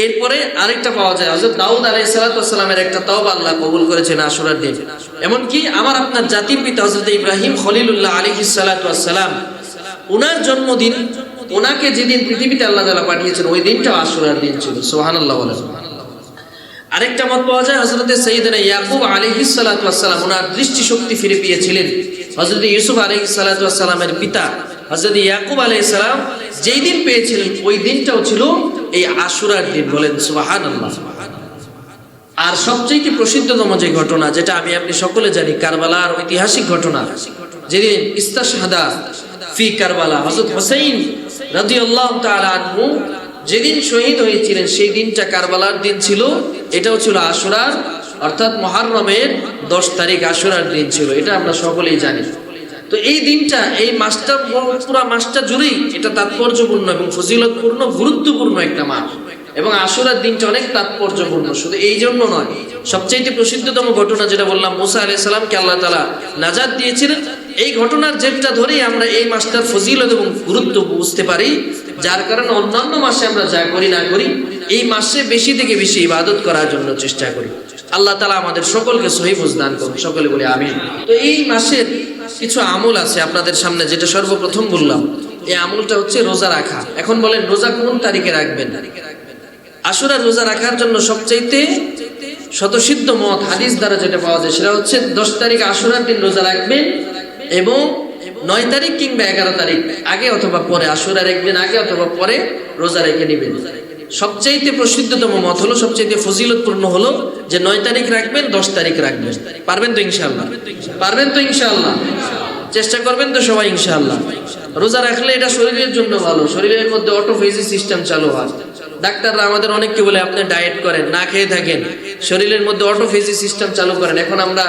এরপরে আরেকটা পাওয়া যায়, হযরত দাউদ আলাইহিস সালাতু ওয়াস সালামের একটা তওবা আল্লাহ কবুল করেছেন আশুরার দিন। এমন কি আমার আপনার জাতির পিতা হযরত ইব্রাহিম খলিলুল্লাহ আলাইহিস সালাতু ওয়াস সালাম, ওনার জন্মদিন, ওনাকে যেদিন পৃথিবীতে আল্লাহ তাআলা পাঠিয়েছেন ওই দিনটাও আশুরার দিন ছিল সুবহানাল্লাহ বলেন। আরেকটা মত পাওয়া যায় হযরতে সাইয়েদনা ইয়াকুব আলাইহিস সালাতু ওয়াস সালাম, ওনার দৃষ্টিশক্তি ফিরে পেয়েছিলেন। হযরত ইউসুফ আলাইহিস সালাতু ওয়াস সালামের পিতা হযরত ইয়াকুব আলাইহিস সালাম যেই দিন পেয়েছিলেন ওই দিনটাও ছিল এই আশুরার দিন। বলেন সুবহানাল্লাহ। আর সবচেয়ে প্রসিদ্ধতম যে ঘটনা, যেটা আমি আপনি সকলে জানি, কারবালার ঐতিহাসিক ঘটনা, যেদিন ইস্তাশহাদা ফি কারবালা, হযরত হুসাইন রাদিয়াল্লাহু তাআলা আনহু যেদিন শহীদ হয়েছিলেন সেই দিনটা কারবালার দিন ছিল। এটাও ছিল আশুরার, অর্থাৎ মুহররমের 10 তারিখ আশুরার দিন ছিল। এটা আমরা সকলেই জানি। তো এই দিনটা, এই মাসটা, পুরো মাসটা জুড়েই এটা তাৎপর্যপূর্ণ এবং ফজিলতপূর্ণ, গুরুত্বপূর্ণ একটা মাস। এবং আশুরার দিনটা অনেক তাৎপর্যপূর্ণ। শুধু এই জন্য নয়, সবচেয়ে প্রসিদ্ধতম ঘটনা যেটা বললাম, মুসা আলাইহিস সালামকে আল্লাহ তাআলা নাজাত দিয়েছিলেন, এই ঘটনার জেরটা ধরেই আমরা এই মাসটার ফজিলত এবং গুরুত্ব বুঝতে পারি। যার কারণে অন্যান্য মাসে আমরা যা করি না করি, এই মাসে বেশি থেকে বেশি ইবাদত করার জন্য চেষ্টা করি। আল্লাহ তাআলা আমাদের সকলকে সহিহ বুঝ দান করুন, সকলে বলি আমিন। তো এই মাসের কিছু আমল আছে আপনাদের সামনে, যেটা সর্বপ্রথম বললাম, এই আমলটা হচ্ছে রোজা রাখা। এখন বলেন, রোজা কোন তারিখে রাখবেন? আশুরার রোজা রাখার জন্য সবচাইতে শতসিদ্ধ মত হাদিস দ্বারা যেটা পাওয়া যায় সেটা হচ্ছে 10 তারিখ আশুরার দিন রোজা রাখবেন এবং 9 তারিখ কিংবা 11 তারিখ আগে অথবা পরে, আশুরার একদিন আগে অথবা পরে রোজা রেখে নেবেন। সবচাইতে প্রসিদ্ধতম মত হলো, সবচাইতে ফজিলতপূর্ণ হলো যে 9 তারিখ রাখবেন, 10 তারিখ রাখবেন। পারবেন তো ইনশাআল্লাহ? পারবেন তো ইনশাআল্লাহ? চেষ্টা করবেন তো সবাই ইনশাআল্লাহ? রোজা রাখলে এটা শরীরের জন্য ভালো, শরীরের মধ্যে অটোফেজি সিস্টেম চালু হয়। ডাক্তাররা আমাদের অনেককে বলে আপনি ডায়েট করেন, না খেয়ে থাকেন, শরীরের মধ্যে অটোফেজি সিস্টেম চালু করেন। এখন আমরা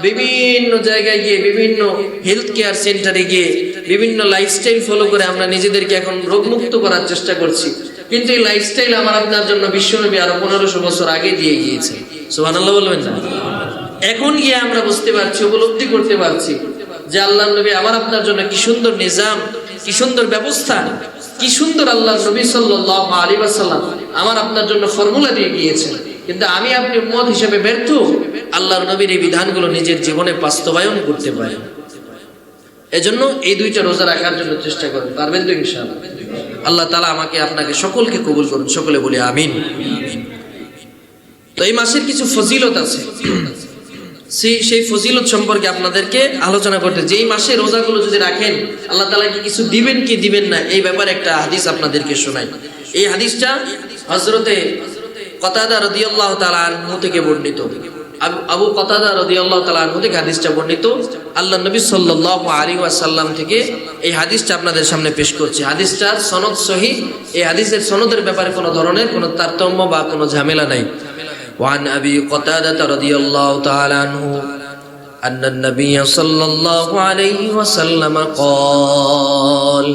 বিভিন্ন জায়গায় গিয়ে, বিভিন্ন হেলথ কেয়ার সেন্টারে গিয়ে, বিভিন্ন লাইফস্টাইল ফলো করে আমরা নিজেদেরকে এখন রোগমুক্ত করার চেষ্টা করছি। কিন্তু এই লাইফস্টাইল আমার আপনার জন্য বিশ্বনবী আরো 1500 বছর আগে দিয়ে গিয়েছে। সুবহানাল্লাহ বলবেন না? এখন গিয়ে আমরা বুঝতে পারছি, উপলব্ধি করতে পারছি যে আল্লাহর নবী আমার আপনার জন্য কি সুন্দর নিজাম, কি সুন্দর ব্যবস্থা, কি সুন্দর আল্লাহর নবী সাল্লাল্লাহু আলাইহি ওয়াসাল্লাম আমার আপনার জন্য ফর্মুলা দিয়ে গিয়েছেন। কিন্তু আমি আপনি উম্মত হিসেবে ব্যর্থ, আল্লাহর নবীর এই বিধানগুলো নিজের জীবনে বাস্তবায়ন করতে পারি। এজন্য এই 2টা রোজা রাখার জন্য চেষ্টা করুন। পারবেন তো ইনশাআল্লাহ? আল্লাহ তাআলা আমাকে আপনাকে সকলকে কবুল করুন, সকলে বলি আমিন। তো এই মাসের কিছু ফজিলত আছে, সেই ফজিলত সম্পর্কে আপনাদেরকে আলোচনা করতে, যে এই মাসে রোজাগুলো যদি রাখেন আল্লাহ তাআলা কি কিছু দিবেন কি দিবেন না, এই ব্যাপারে একটা হাদিস আপনাদেরকে শোনাই। এই হাদিসটা হযরতে কতাদা রাদিয়াল্লাহু তাআলা আনহু থেকে বর্ণিত। আবু কতাদা রাদিয়াল্লাহু তাআলা আনহু থেকে হাদিসটা বর্ণিত। আল্লাহর নবী সাল্লাল্লাহু আলাইহি ওয়াসাল্লাম থেকে এই হাদিসটা আপনাদের সামনে পেশ করছি। হাদিসটার সনদ সহিহ। এই হাদিসের সনদের ব্যাপারে কোনো ধরনের কোনো তারতম্য বা কোনো ঝামেলা নাই। وعن أبي قتادة رضي الله تعالى عنه أن النبي صلى الله عليه وسلم قال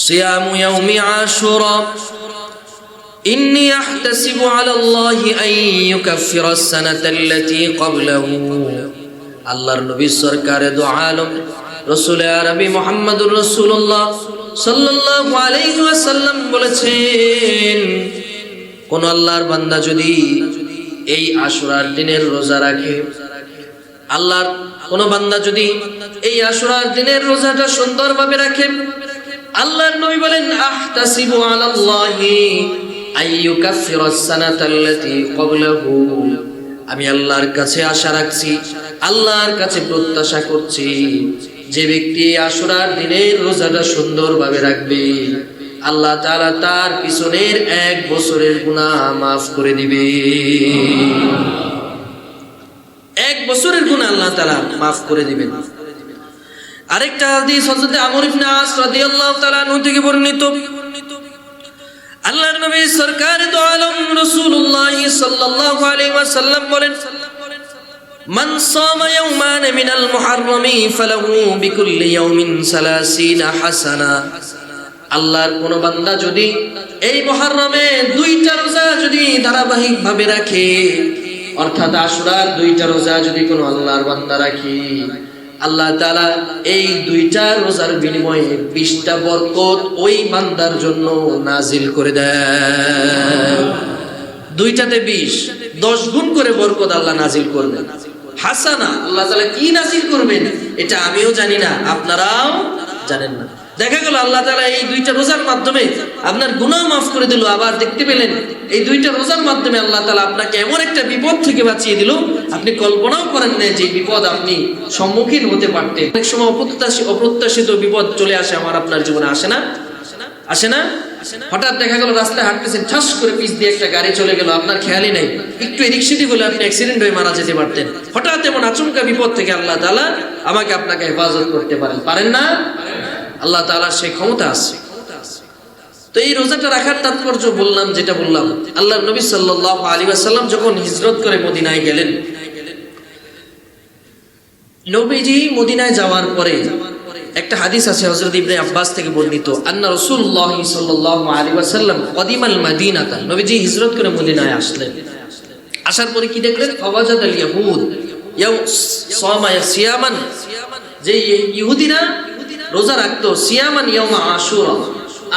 صيام يوم عاشوراء إني أحتسب على الله أن يكفر السنة التي قبله আল্লাহর নবী সরকারে দু আলম রাসূল আরবি মুহাম্মদুর রাসূলুল্লাহ সাল্লাল্লাহু আলাইহি ওয়াসাল্লাম বলেছেন, কোন আল্লাহর বান্দা যদি এই আশুরার দিনের রোজা রাখে, আল্লাহর কোন বান্দা যদি এই আশুরার দিনের রোজাটা সুন্দরভাবে রাখে, আল্লাহর নবী বলেন আহতাসিবু আলাল্লাহি আইয়ুকাফিরাস সানাতাল্লাতী ক্বাবলাহু, আমি আল্লাহর কাছে আশা রাখছি, আল্লাহর কাছে প্রত্যাশা করছি, যে ব্যক্তি আশুরার দিনের রোজাটা সুন্দরভাবে রাখবে আল্লাহ তাআলা তার পিছনের 1 বছরের গুনাহ মাফ করে দিবে। 1 বছরের গুনাহ আল্লাহ তাআলা মাফ করে দিবেন। আরেকটা হাদিস হযরত আমর ইবনে আস রাদিয়াল্লাহু তাআলা আনহু থেকে বর্ণিত। আল্লাহর নবী সরকার দু আলম রাসূলুল্লাহ সাল্লাল্লাহু আলাইহি ওয়াসাল্লাম বলেন, মান সামা ইয়াওমান মিনাল মুহাররমি ফালাহু বিকুল্লি ইয়াউমিন 30 হাসানা। আল্লাহর কোন বান্দা যদি এই মুহররমে 2টা রোজা যদি ধারাবাহিক ভাবে রাখে, অর্থাৎ আশুরার 2টা রোজা যদি কোন আল্লাহর বান্দা রাখে, আল্লাহ তাআলা এই 2টা রোজার বিনিময়ে 20টা বরকত ওই বান্দার জন্য নাজিল করে দেয়। 2টাতে 20, 10 গুণ করে বরকত আল্লাহ নাজিল করবেন। হাসানা আল্লাহ তাআলা কি নাজিল করবেন এটা আমিও জানি না, আপনারাও জানেন না। দেখা গেল আল্লাহ তাআলা এই দুইটা রোজার মাধ্যমে আপনার গুনাহ মাফ করে দিল। আবার দেখতে পেলেন এই দুইটা রোজার মাধ্যমে আল্লাহ তাআলা আপনাকে এমন একটা বিপদ থেকে বাঁচিয়ে দিল, আপনি কল্পনাও করেন না যে বিপদ আপনি সম্মুখীন হতে পারতেন। অনেক সময় অপ্রত্যাশিত বিপদ চলে আসে আমার আপনার জীবনে, আসে না? আসে না? হঠাৎ দেখা গেল রাস্তায় হাঁটতেছেন, ঠাস করে পিছ দিয়ে একটা গাড়ি চলে গেল, আপনার খেয়ালই নাই, একটু এদিক সেদিক হলে আপনি অ্যাক্সিডেন্ট হয়ে মারা যেতে পারতেন। হঠাৎ এমন আচমকা বিপদ থেকে আল্লাহ তাআলা আমাকে আপনাকে হেফাজত করতে পারেন না? আল্লাহ তাআলার সেই ক্ষমতা আছে। তো এই রোজাটা রাখার তাৎপর্য বললাম, যেটা বললাম, আল্লাহর নবী সাল্লাল্লাহু আলাইহি ওয়াসাল্লাম যখন হিজরত করে মদিনায় গেলেন, নবীজি মদিনায় যাওয়ার পরে একটা হাদিস আছে হযরত ইবনে আব্বাস থেকে বর্ণিত, আন্না রাসূলুল্লাহ সাল্লাল্লাহু আলাইহি ওয়াসাল্লাম কদিমাল মাদিনাতা, নবীজি হিজরত করে মদিনায় আসলেন। আসার পরে কি দেখলেন? ফাওয়াজাদাল ইয়াহুদ ইয়াসামা সিয়ামান, যে ইহুদিরা রোজা রাখতো, সিয়ামান ইয়াউমা আশুরা,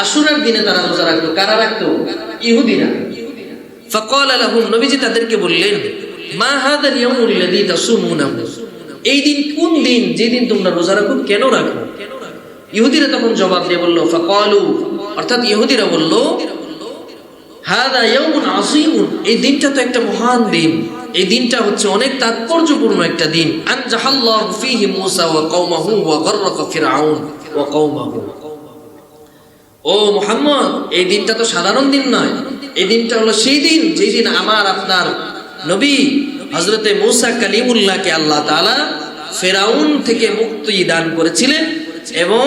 আশুরার দিনে তারা রোজা রাখতো। কারা রাখতো? ইহুদিরা। ফাকালা লাহুম, নবীজি তাদেরকে বললেন, মা হাদাল ইয়াউমুল লাযী তাসুমুনাহু, এই দিন কোন দিন যেদিন তোমরা রোজা রাখো, কেন রাখো? ইহুদিরা তখন জবাব দিয়ে বলল, ফাকালু, অর্থাৎ ইহুদিরা বলল, হাদা ইয়াউমুন আযীমুন, এই দিনটা তো একটা মহান দিন, এই দিনটা হচ্ছে অনেক তাৎপর্যপূর্ণ একটা দিন। আনজাহাল্লাহু ফীহি মূসা ওয়া কওমাহু ওয়া গররাকা ফিরআউন ওয়া কওমাহু, ও মুহাম্মদ, এই দিনটা তো সাধারণ দিন নয়, এই দিনটা হলো সেই দিন যেই দিন আমার আপনার নবী হযরতে মূসা কালিমুল্লাহকে আল্লাহ তাআলা ফিরআউন থেকে মুক্তি দান করেছিলেন, এবং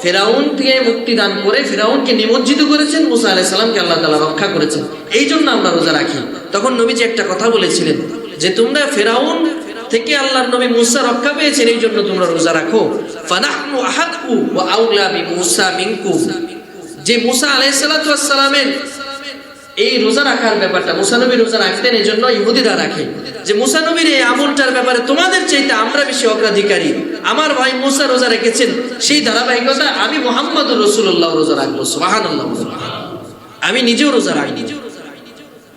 ফিরআউন থেকে মুক্তি দান করে ফিরআউনকে নিমজ্জিত করেছেন, মূসা আলাইহিস সালামকে আল্লাহ তাআলা রক্ষা করেছেন। এই জন্য আমরা রোজা রাখি। তখন নবীজি একটা কথা বলেছিলেন যে তোমরা ফিরআউন থেকে আল্লাহর নবী মূসা রক্ষা পেয়েছেন, এই জন্য তোমরা রোজা রাখো। ফানাহনু আহাক্কু ওয়া আউলা বিমূসা মিনকুম, যে মূসা আলাইহিস সালাতু ওয়াস সালামের এই রোজা রাখার ব্যাপারটা, মূসা নবী রোজা রাখতেন, এই জন্য ইহুদিরা রাখে, যে মূসা নবীর এই আমলটার ব্যাপারে তোমাদের চাইতে আমরা বেশি অগ্রাধিকারী। আমার ভাই মূসা রোজা রেখেছেন, সেই ধারাবাহিকতা আমি মুহাম্মদুর রাসূলুল্লাহ রোজা রাখবো। সুবহানাল্লাহ। আমি নিজেও রোজা রাখি।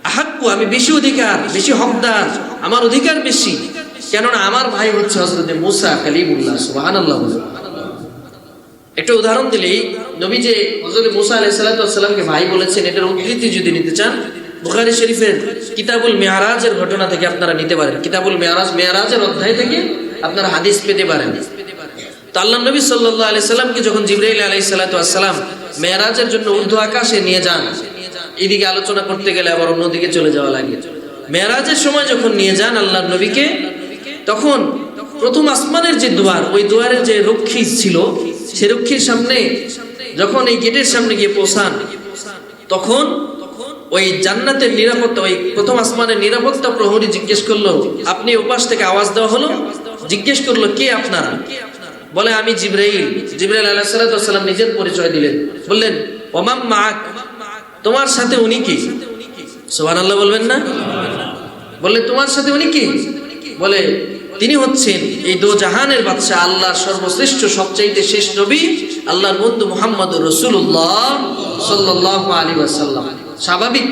আহাক্কু, আমি বেশি অধিকার, বেশি হকদার, আমার অধিকার বেশি, কেননা আমার ভাই হচ্ছে হযরত মূসা কালিমুল্লাহ। সুবহানাল্লাহ। একটা উদাহরণ দিলেই, নবী যে হযরত মূসা আলাইহিস সালাতু ওয়াস সালামকে ভাই বলেছেন, এটার উদ্ধৃতি যদি নিতে চান, বুখারী শরীফের কিতাবুল মিরাজের ঘটনা থেকে আপনারা নিতে পারেন। কিতাবুল মিরাজ, মিরাজের অধ্যায় থেকে আপনারা হাদিস পেতে পারেন। তো আল্লাহর নবী সাল্লাল্লাহু আলাইহি সাল্লামকে যখন জিবরাইল আলাইহিস সালাতু ওয়াস সালাম মিরাজের জন্য ঊর্ধ্ব আকাশে নিয়ে যান, এদিকে আলোচনা করতে গেলে আবার অন্যদিকে চলে যাওয়া লাগে। মিরাজের সময় যখন নিয়ে যান আল্লাহর নবীকে, তখন প্রথম আসমানের যে দুয়ার, ওই দুয়ারের যে রক্ষী ছিল, সে রক্ষীর সামনে যখন এই গেটের সামনে গিয়ে পৌঁছান, তখন ওই জান্নাতের নিরাপত্তা, ওই প্রথম আসমানের নিরাপত্তা প্রহরী জিজ্ঞেস করলো, আপনি উপাস থেকে আওয়াজ দেওয়া হলো, জিজ্ঞেস করলো কে আপনারা? বলে আমি জিবরাইল। জিবরাইল আলাইহিস সালাতু ওয়াস সালাম নিজের পরিচয় দিলেন, বললেন ওমাম মাক, তোমার সাথে উনি কি? সুবহানাল্লাহ বলবেন না? বলে তোমার সাথে উনি কি? বলে তিনি হচ্ছেন এই দো জাহানের বাদশা, আল্লাহর সর্বশ্রেষ্ঠ সবচাইতে শেষ নবী, আল্লাহর বন্ধু মুহাম্মদুর রাসূলুল্লাহ সাল্লাল্লাহু আলাইহি ওয়াসাল্লাম। স্বাভাবিক,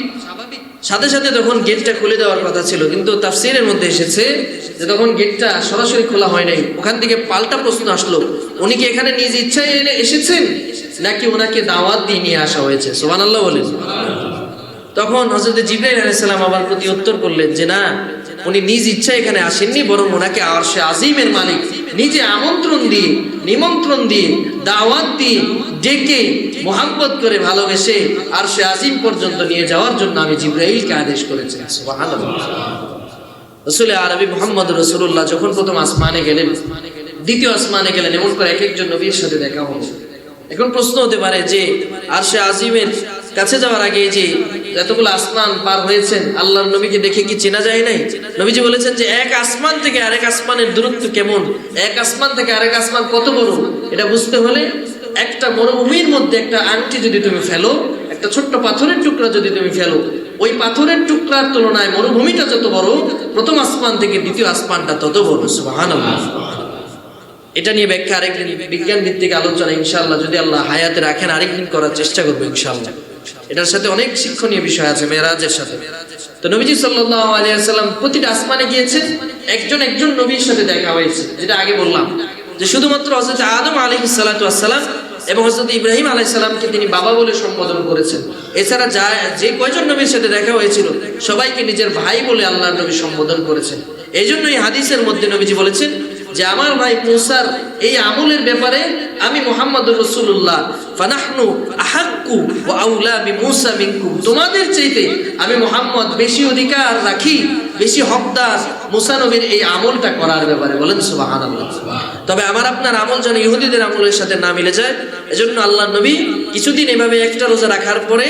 সাথে সাথে তখন গেটটা খুলে দেওয়ার কথা ছিল, কিন্তু তাফসীরের মধ্যে এসেছে যে তখন গেটটা সরাসরি খোলা হয় নাই, ওখান থেকে পাল্টা প্রশ্ন আসলো, উনি কি এখানে নিজ ইচ্ছায় এসেছেন নাকি ওনাকে দাওয়াত দিয়ে নিয়ে আসা হয়েছে? সুবহানাল্লাহ বলেন। তখন হযরত জিবরাইল আলাইহিস সালাম আবার প্রতি উত্তর করলেন যে না, উনি নিজ ইচ্ছায় এখানে আসেননি, বরং ওনাকে আরশে আজিমের মালিক নিজে আমন্ত্রণ দিয়ে, নিমন্ত্রণ দিয়ে, দাওয়াত দিয়ে, ডেকে মোহাব্বত করে ভালোবেসে আরশে আজিম পর্যন্ত নিয়ে যাওয়ার জন্য আমি জিবরাইলকে আদেশ করেছি। সুবহানাল্লাহ। রাসূল আরবি মুহাম্মদ রাসূলুল্লাহ যখন প্রথম আসমানে গেলেন, দ্বিতীয় আসমানে গেলেন, এমন করে এক একজন নবীর সাথে দেখা হলো। এখন প্রশ্ন হতে পারে যে আরশে আজিমের কাছে যাওয়ার আগে যে এতগুলো আসমান পার হয়েছেন, আল্লাহর নবীকে দেখে কি চেনা যায় নাই? নবীজি বলেছেন যে এক আসমান থেকে আরেক আসমানের দূরত্ব কেমন, এক আসমান থেকে আরেক আসমান কত বড়, এটা বুঝতে হলে একটা মরুভূমির মধ্যে একটা আংটি যদি তুমি ফেলো, একটা ছোট্ট পাথরের টুকরা যদি তুমি ফেলো, ওই পাথরের টুকরার তুলনায় মরুভূমিটা যত বড়, প্রথম আসমান থেকে দ্বিতীয় আসমানটা তত বড়। সুবহানাল্লাহ। এটা নিয়ে ব্যাখ্যা আরেকদিন বিজ্ঞান ভিত্তিক আলোচনা ইনশাআল্লাহ যদি আল্লাহ হায়াতে রাখেন আরেকদিন করার চেষ্টা করবো ইনশাআল্লাহ। এটার সাথে অনেক শিক্ষণীয় বিষয় আছে মেরাজের সাথে। তো নবীজি সাল্লাল্লাহু আলাইহি ওয়াসাল্লাম প্রতিটা আসমানে গিয়েছেন, একজন একজন নবীর সাথে দেখা হয়েছে। যেটা আগে বললাম যে শুধুমাত্র হযরত আদম আলাইহিস সালাতু ওয়াস সালাম এবং হযরত ইব্রাহিম আলাইহিস সালামকে তিনি বাবা বলে সম্বোধন করেছেন। এছাড়া যে কয়জন নবীর সাথে দেখা হয়েছিল সবাইকে নিজের ভাই বলে আল্লাহর নবী সম্বোধন করেছেন। এই জন্য এই হাদিসের মধ্যে নবীজি বলেছেন যে আমার ভাই মুসার এই আমলের ব্যাপারে আমি মুহাম্মদুর রাসূলুল্লাহ ফানাহনু আহাক্কু ওয়া আউলা বিমুসা মিনকুম, তোমাদের চাইতে আমি মুহাম্মদ বেশি অধিকার রাখি, বেশি হকদার মুসা নবীর এই আমলটা করার ব্যাপারে। বলেন সুবহানাল্লাহ। তবে আমার আপনার আমল যেন ইহুদিদের আমলের সাথে না মিলে যায়, এজন্য আল্লাহর নবী কিছুদিন এভাবে একটা রোজা রাখার পরে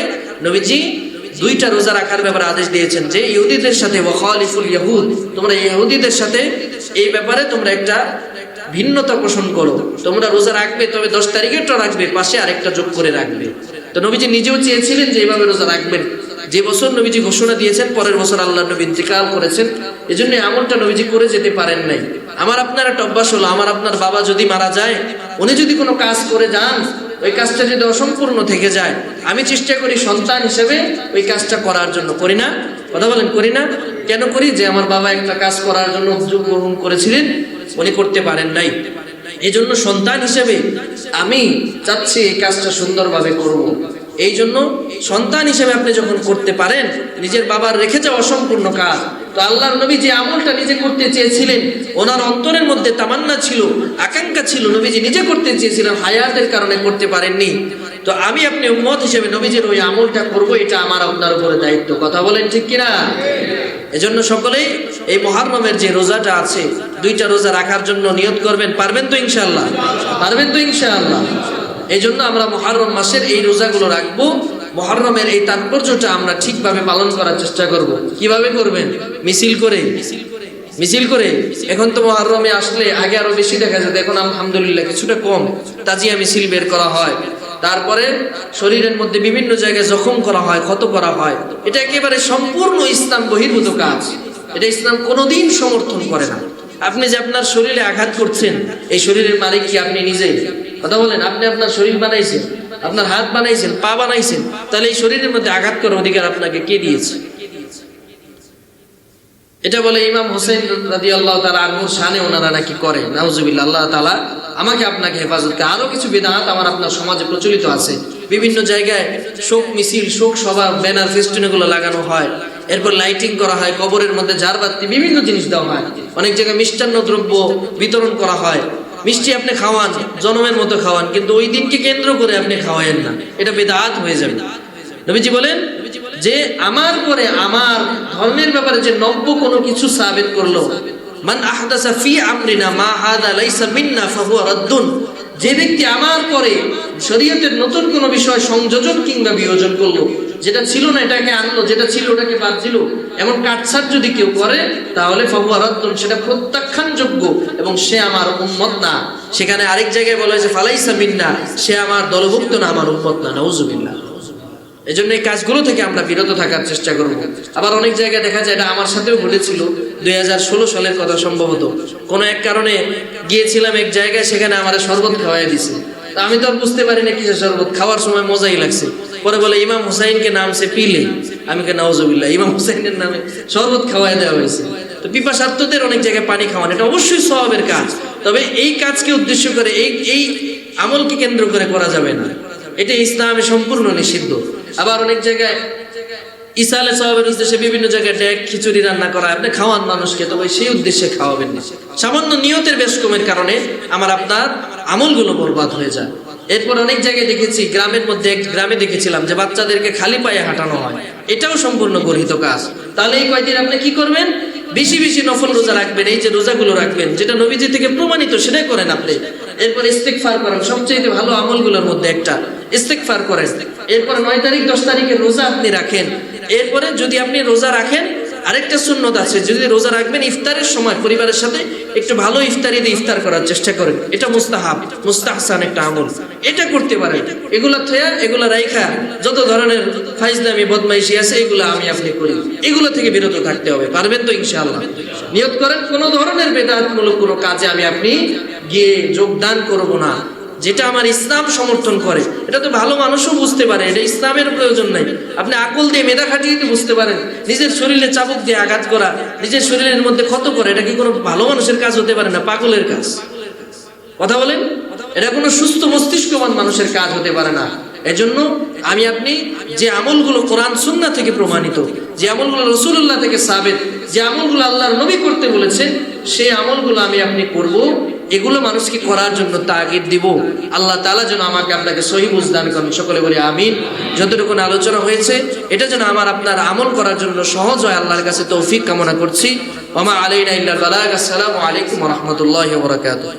নবীজি দুইটা রোজা রাখার ব্যাপারে আদেশ দিয়েছেন যে ইহুদিদের সাথে ওয়াখালিফুল ইয়াহুদ, তোমরা ইহুদিদের সাথে এই ব্যাপারে তোমরা একটা ভিন্নতা পোষণ করো, তোমরা রোজা রাখবে তবে 10 তারিখেরটা রাখবে, পাশে আরেকটা যোগ করে রাখবে। তো নবীজি নিজেও চেয়েছিলেন যে এইভাবে রোজা রাখবেন। যে বছর নবীজি ঘোষণা দিয়েছেন পরের বছর আল্লাহর নবী ইন্তেকাল করেছেন, এজন্য আমলটা নবীজি করে যেতে পারেন নাই। আমার আপনার একটা অভ্যাস হলো, আমার আপনার বাবা যদি মারা যায়, উনি যদি কোনো কাজ করে যান, ওই কাজটা যদি অসম্পূর্ণ থেকে যায়, আমি চেষ্টা করি সন্তান হিসেবে ওই কাজটা করার জন্য। করি না? কথা বলেন, করি না? কেন করি? যে আমার বাবা একটা কাজ করার জন্য উদ্যোগ গ্রহণ করেছিলেন, উনি করতে পারেন নাই, এই জন্য সন্তান হিসেবে আমি চাচ্ছি এই কাজটা সুন্দরভাবে করব। এই জন্য সন্তান হিসেবে আপনি যখন করতে পারেন নিজের বাবার রেখে যাওয়া অসম্পূর্ণ কাজ, তো আল্লাহর নবী যে আমলটা নিজে করতে চেয়েছিলেন, ওনার অন্তরের মধ্যে তামান্না ছিল, আকাঙ্ক্ষা ছিল, নবীজি নিজে করতে চেয়েছিলেন, হায়াতের কারণে করতে পারেননি। তো আমি আপনি উম্মত হিসেবে নবীজির ওই আমলটা করব, এটা আমার আপনার উপরে দায়িত্ব। কথা বলেন ঠিক কিনা? এজন্য সকলেই এই মুহররমের যে রোজাটা আছে, দুইটা রোজা রাখার জন্য নিয়ত করবেন। পারবেন তো ইনশাআল্লাহ? পারবেন তো ইনশাআল্লাহ? এই জন্য আমরা মুহররম মাসের এই রোজাগুলো রাখবো। মুহররমের এই তাৎপর্যটা আমরা ঠিকভাবে পালন করার চেষ্টা করব। কিভাবে করবেন? মিছিল করে। মিছিল করে। এখন তো মুহররমে আসলে আগে আরো বেশি দেখা যেত, এখন আলহামদুলিল্লাহ কিছুটা কম। তাজিয়া মিছিল বের করা হয়, তারপরে শরীরের মধ্যে বিভিন্ন জায়গায় জখম করা হয়, ক্ষত করা হয়। এটা একেবারে সম্পূর্ণ ইসলাম বহির্ভূত কাজ, এটা ইসলাম কোনোদিন সমর্থন করে না। আপনি যে আপনার শরীরে আঘাত করছেন, এই শরীরের মালিক কি আপনি নিজেই? কথা বলেন, আপনি আপনার শরীর বানাইছেন, আপনার হাত বানাইছেন, পা বানাইছেন, তাহলে এই শরীরের মধ্যে আঘাত করার অধিকার আপনাকে কে দিয়েছে? এটা বলে ইমাম হোসেন রাদিয়াল্লাহু তাআলা আনহুর শানে ওনারা নাকি করে। নাউজুবিল্লাহ। আল্লাহ তাআলা আমাকে আপনাকে হেফাজত করে। আরো কিছু বিদআত আমার আপনার সমাজে প্রচলিত আছে। বিভিন্ন জায়গায় শোক মিছিল, শোক সভা, ব্যানার, ফেস্টুন এগুলো লাগানো হয়, এরপর লাইটিং করা হয়, কবরের মধ্যে ঝাড়বাতি, বিভিন্ন জিনিস দেওয়া হয়। অনেক জায়গায় মিষ্টান্ন দ্রব্য বিতরণ করা হয়। মিষ্টি আপনি খাওয়ান, জনমের মতো খাওয়ান, কিন্তু ওই দিনকে কেন্দ্র করে আপনি খাওয়ায়েন না, এটা বিদআত হয়ে যাবে। নবীজি বলেন যে আমার পরে আমার ধর্মের ব্যাপারে যে নব্য কোনো কিছু সাবিত করলো, মান আহদাসা ফি আমরিনা মা হাদা লাইসা মিন্না ফাহুয়া রাদ্দুন, যে ব্যক্তি আমার পরে শরীয়তের নতুন কোনো বিষয় সংযোজন কিংবা বিয়োজন করলো, যেটা ছিল না এটাকে আনলো, যেটা ছিল ওটাকে বাদ দিল, এমন কাটছাট যদি কেউ করে, তাহলে ফাহুয়া রাদ্দুন, সেটা প্রত্যাখ্যানযোগ্য এবং সে আমার উম্মত না। সেখানে আরেক জায়গায় বলা হয়েছে ফালাইসা মিন্না, সে আমার দলভুক্ত না, আমার উম্মত না। নাউজুবিল্লাহ। এই জন্য এই কাজগুলো থেকে আমরা বিরত থাকার চেষ্টা করব। আবার অনেক জায়গায় দেখা যায়, এটা আমার সাথেও ঘটেছিল 2016 সালের কথা সম্ভবত, কোনো এক কারণে গিয়েছিলাম এক জায়গায়, সেখানে আমার শরবত খাওয়াই দিছে। তা আমি তো আর বুঝতে পারি না কিসের শরবত, খাওয়ার সময় মজাই লাগছে। পরে বলে ইমাম হুসাইনকে নামছে পিলে, আমি কে নাউজুবিল্লাহ, ইমাম হুসাইনের নামে শরবত খাওয়াই দেওয়া হয়েছে। তো পিপাসার্তদের অনেক জায়গায় পানি খাওয়ান, এটা অবশ্যই সওয়াবের কাজ, তবে এই কাজকে উদ্দেশ্য করে, এই আমলকে কেন্দ্র করে করা যাবে না, এটা ইসলামে সম্পূর্ণ নিষিদ্ধ। আবার অনেক জায়গায় ইসালে সওয়াবের উদ্দেশ্যে বিভিন্ন জায়গায় ডেক খিচুড়ি রান্না করা, আপনি খাওয়ান মানুষকে, তবে সেই উদ্দেশ্যে খাওয়াবেন না। সামান্য নিয়তের বেশকমের কারণে আমার আপনার আমলগুলো বরবাদ হয়ে যায়। এরপর অনেক জায়গায় দেখেছি, গ্রামের মধ্যে এক গ্রামে দেখেছিলাম যে বাচ্চাদেরকে খালি পায়ে হাঁটানো হয়, এটাও সম্পূর্ণ গর্হিত কাজ। তাহলে এই কয়দিন আপনি কি করবেন? বেশি বেশি নফল রোজা রাখবেন, এই যে রোজাগুলো রাখবেন যেটা নবীজি থেকে প্রমাণিত, সেটাই করেন আপনি। এরপর ইস্তেগফার করেন, সবচেয়ে ভালো আমলগুলোর মধ্যে একটা ইস্তেগফার করেন। এরপর 9 তারিখ 10 তারিখের রোজা আপনি রাখেন। এরপরে যদি আপনি রোজা রাখেন, আরেকটা সুন্নত আছে, যদি রোজা রাখবেন ইফতারের সময় পরিবারের সাথে একটু ভালো ইফতারি দিয়ে ইফতার করার চেষ্টা করেন। এটা মুস্তাহাব, মুস্তাহসান একটা আমল, এটা করতে পারেন। এগুলা থয়া, এগুলা রাইখা যত ধরনের ফাইজলামি বদমাইশি আছে এগুলা আমি আপনি করি, এগুলো থেকে বিরত থাকতে হবে। পারবেন তো ইনশাআল্লাহ? নিয়ত করেন কোনো ধরনের বেদাতমূলক কোনো কাজে আমি আপনি গিয়ে যোগদান করব না, যেটা আমার ইসলাম সমর্থন করে। এটা তো ভালো মানুষও বুঝতে পারে, এটা ইসলামের প্রয়োজন নাই। আপনি আকল দিয়ে মেধা খাটিয়ে বুঝতে পারেন, নিজের শরীরে চাবুক দিয়ে আঘাত করা, নিজের শরীরের মধ্যে ক্ষত করা, এটা কি কোনো ভালো মানুষের কাজ হতে পারে না? পাগলের কাজ। কথা বলেন। এটা কোনো সুস্থ মস্তিষ্কবান মানুষের কাজ হতে পারে না। এজন্য আমি আপনি যে আমলগুলো কোরআন সুন্নাহ থেকে প্রমাণিত, যে আমলগুলো রাসূলুল্লাহ থেকে সাবিত, যে আমলগুলো আল্লাহর নবী করতে বলেছেন, সেই আমলগুলো আমি আপনি করব। এগুলো মানুষকে করার জন্য তাগিদ দিব। আল্লাহ তাআলা যেন আমাকে আপনাকে সহি বুঝ দান করেন। সকলে বলি আমিন। যতটুকু আলোচনা হয়েছে এটা যেন আমার আপনার আমল করার জন্য সহজ হয়, আল্লাহর কাছে তৌফিক কামনা করছি। ওয়া মা আলাইনা ইল্লাল বালাগ। আসসালামু আলাইকুম ওয়া রাহমাতুল্লাহি ওয়া বারাকাতুহু।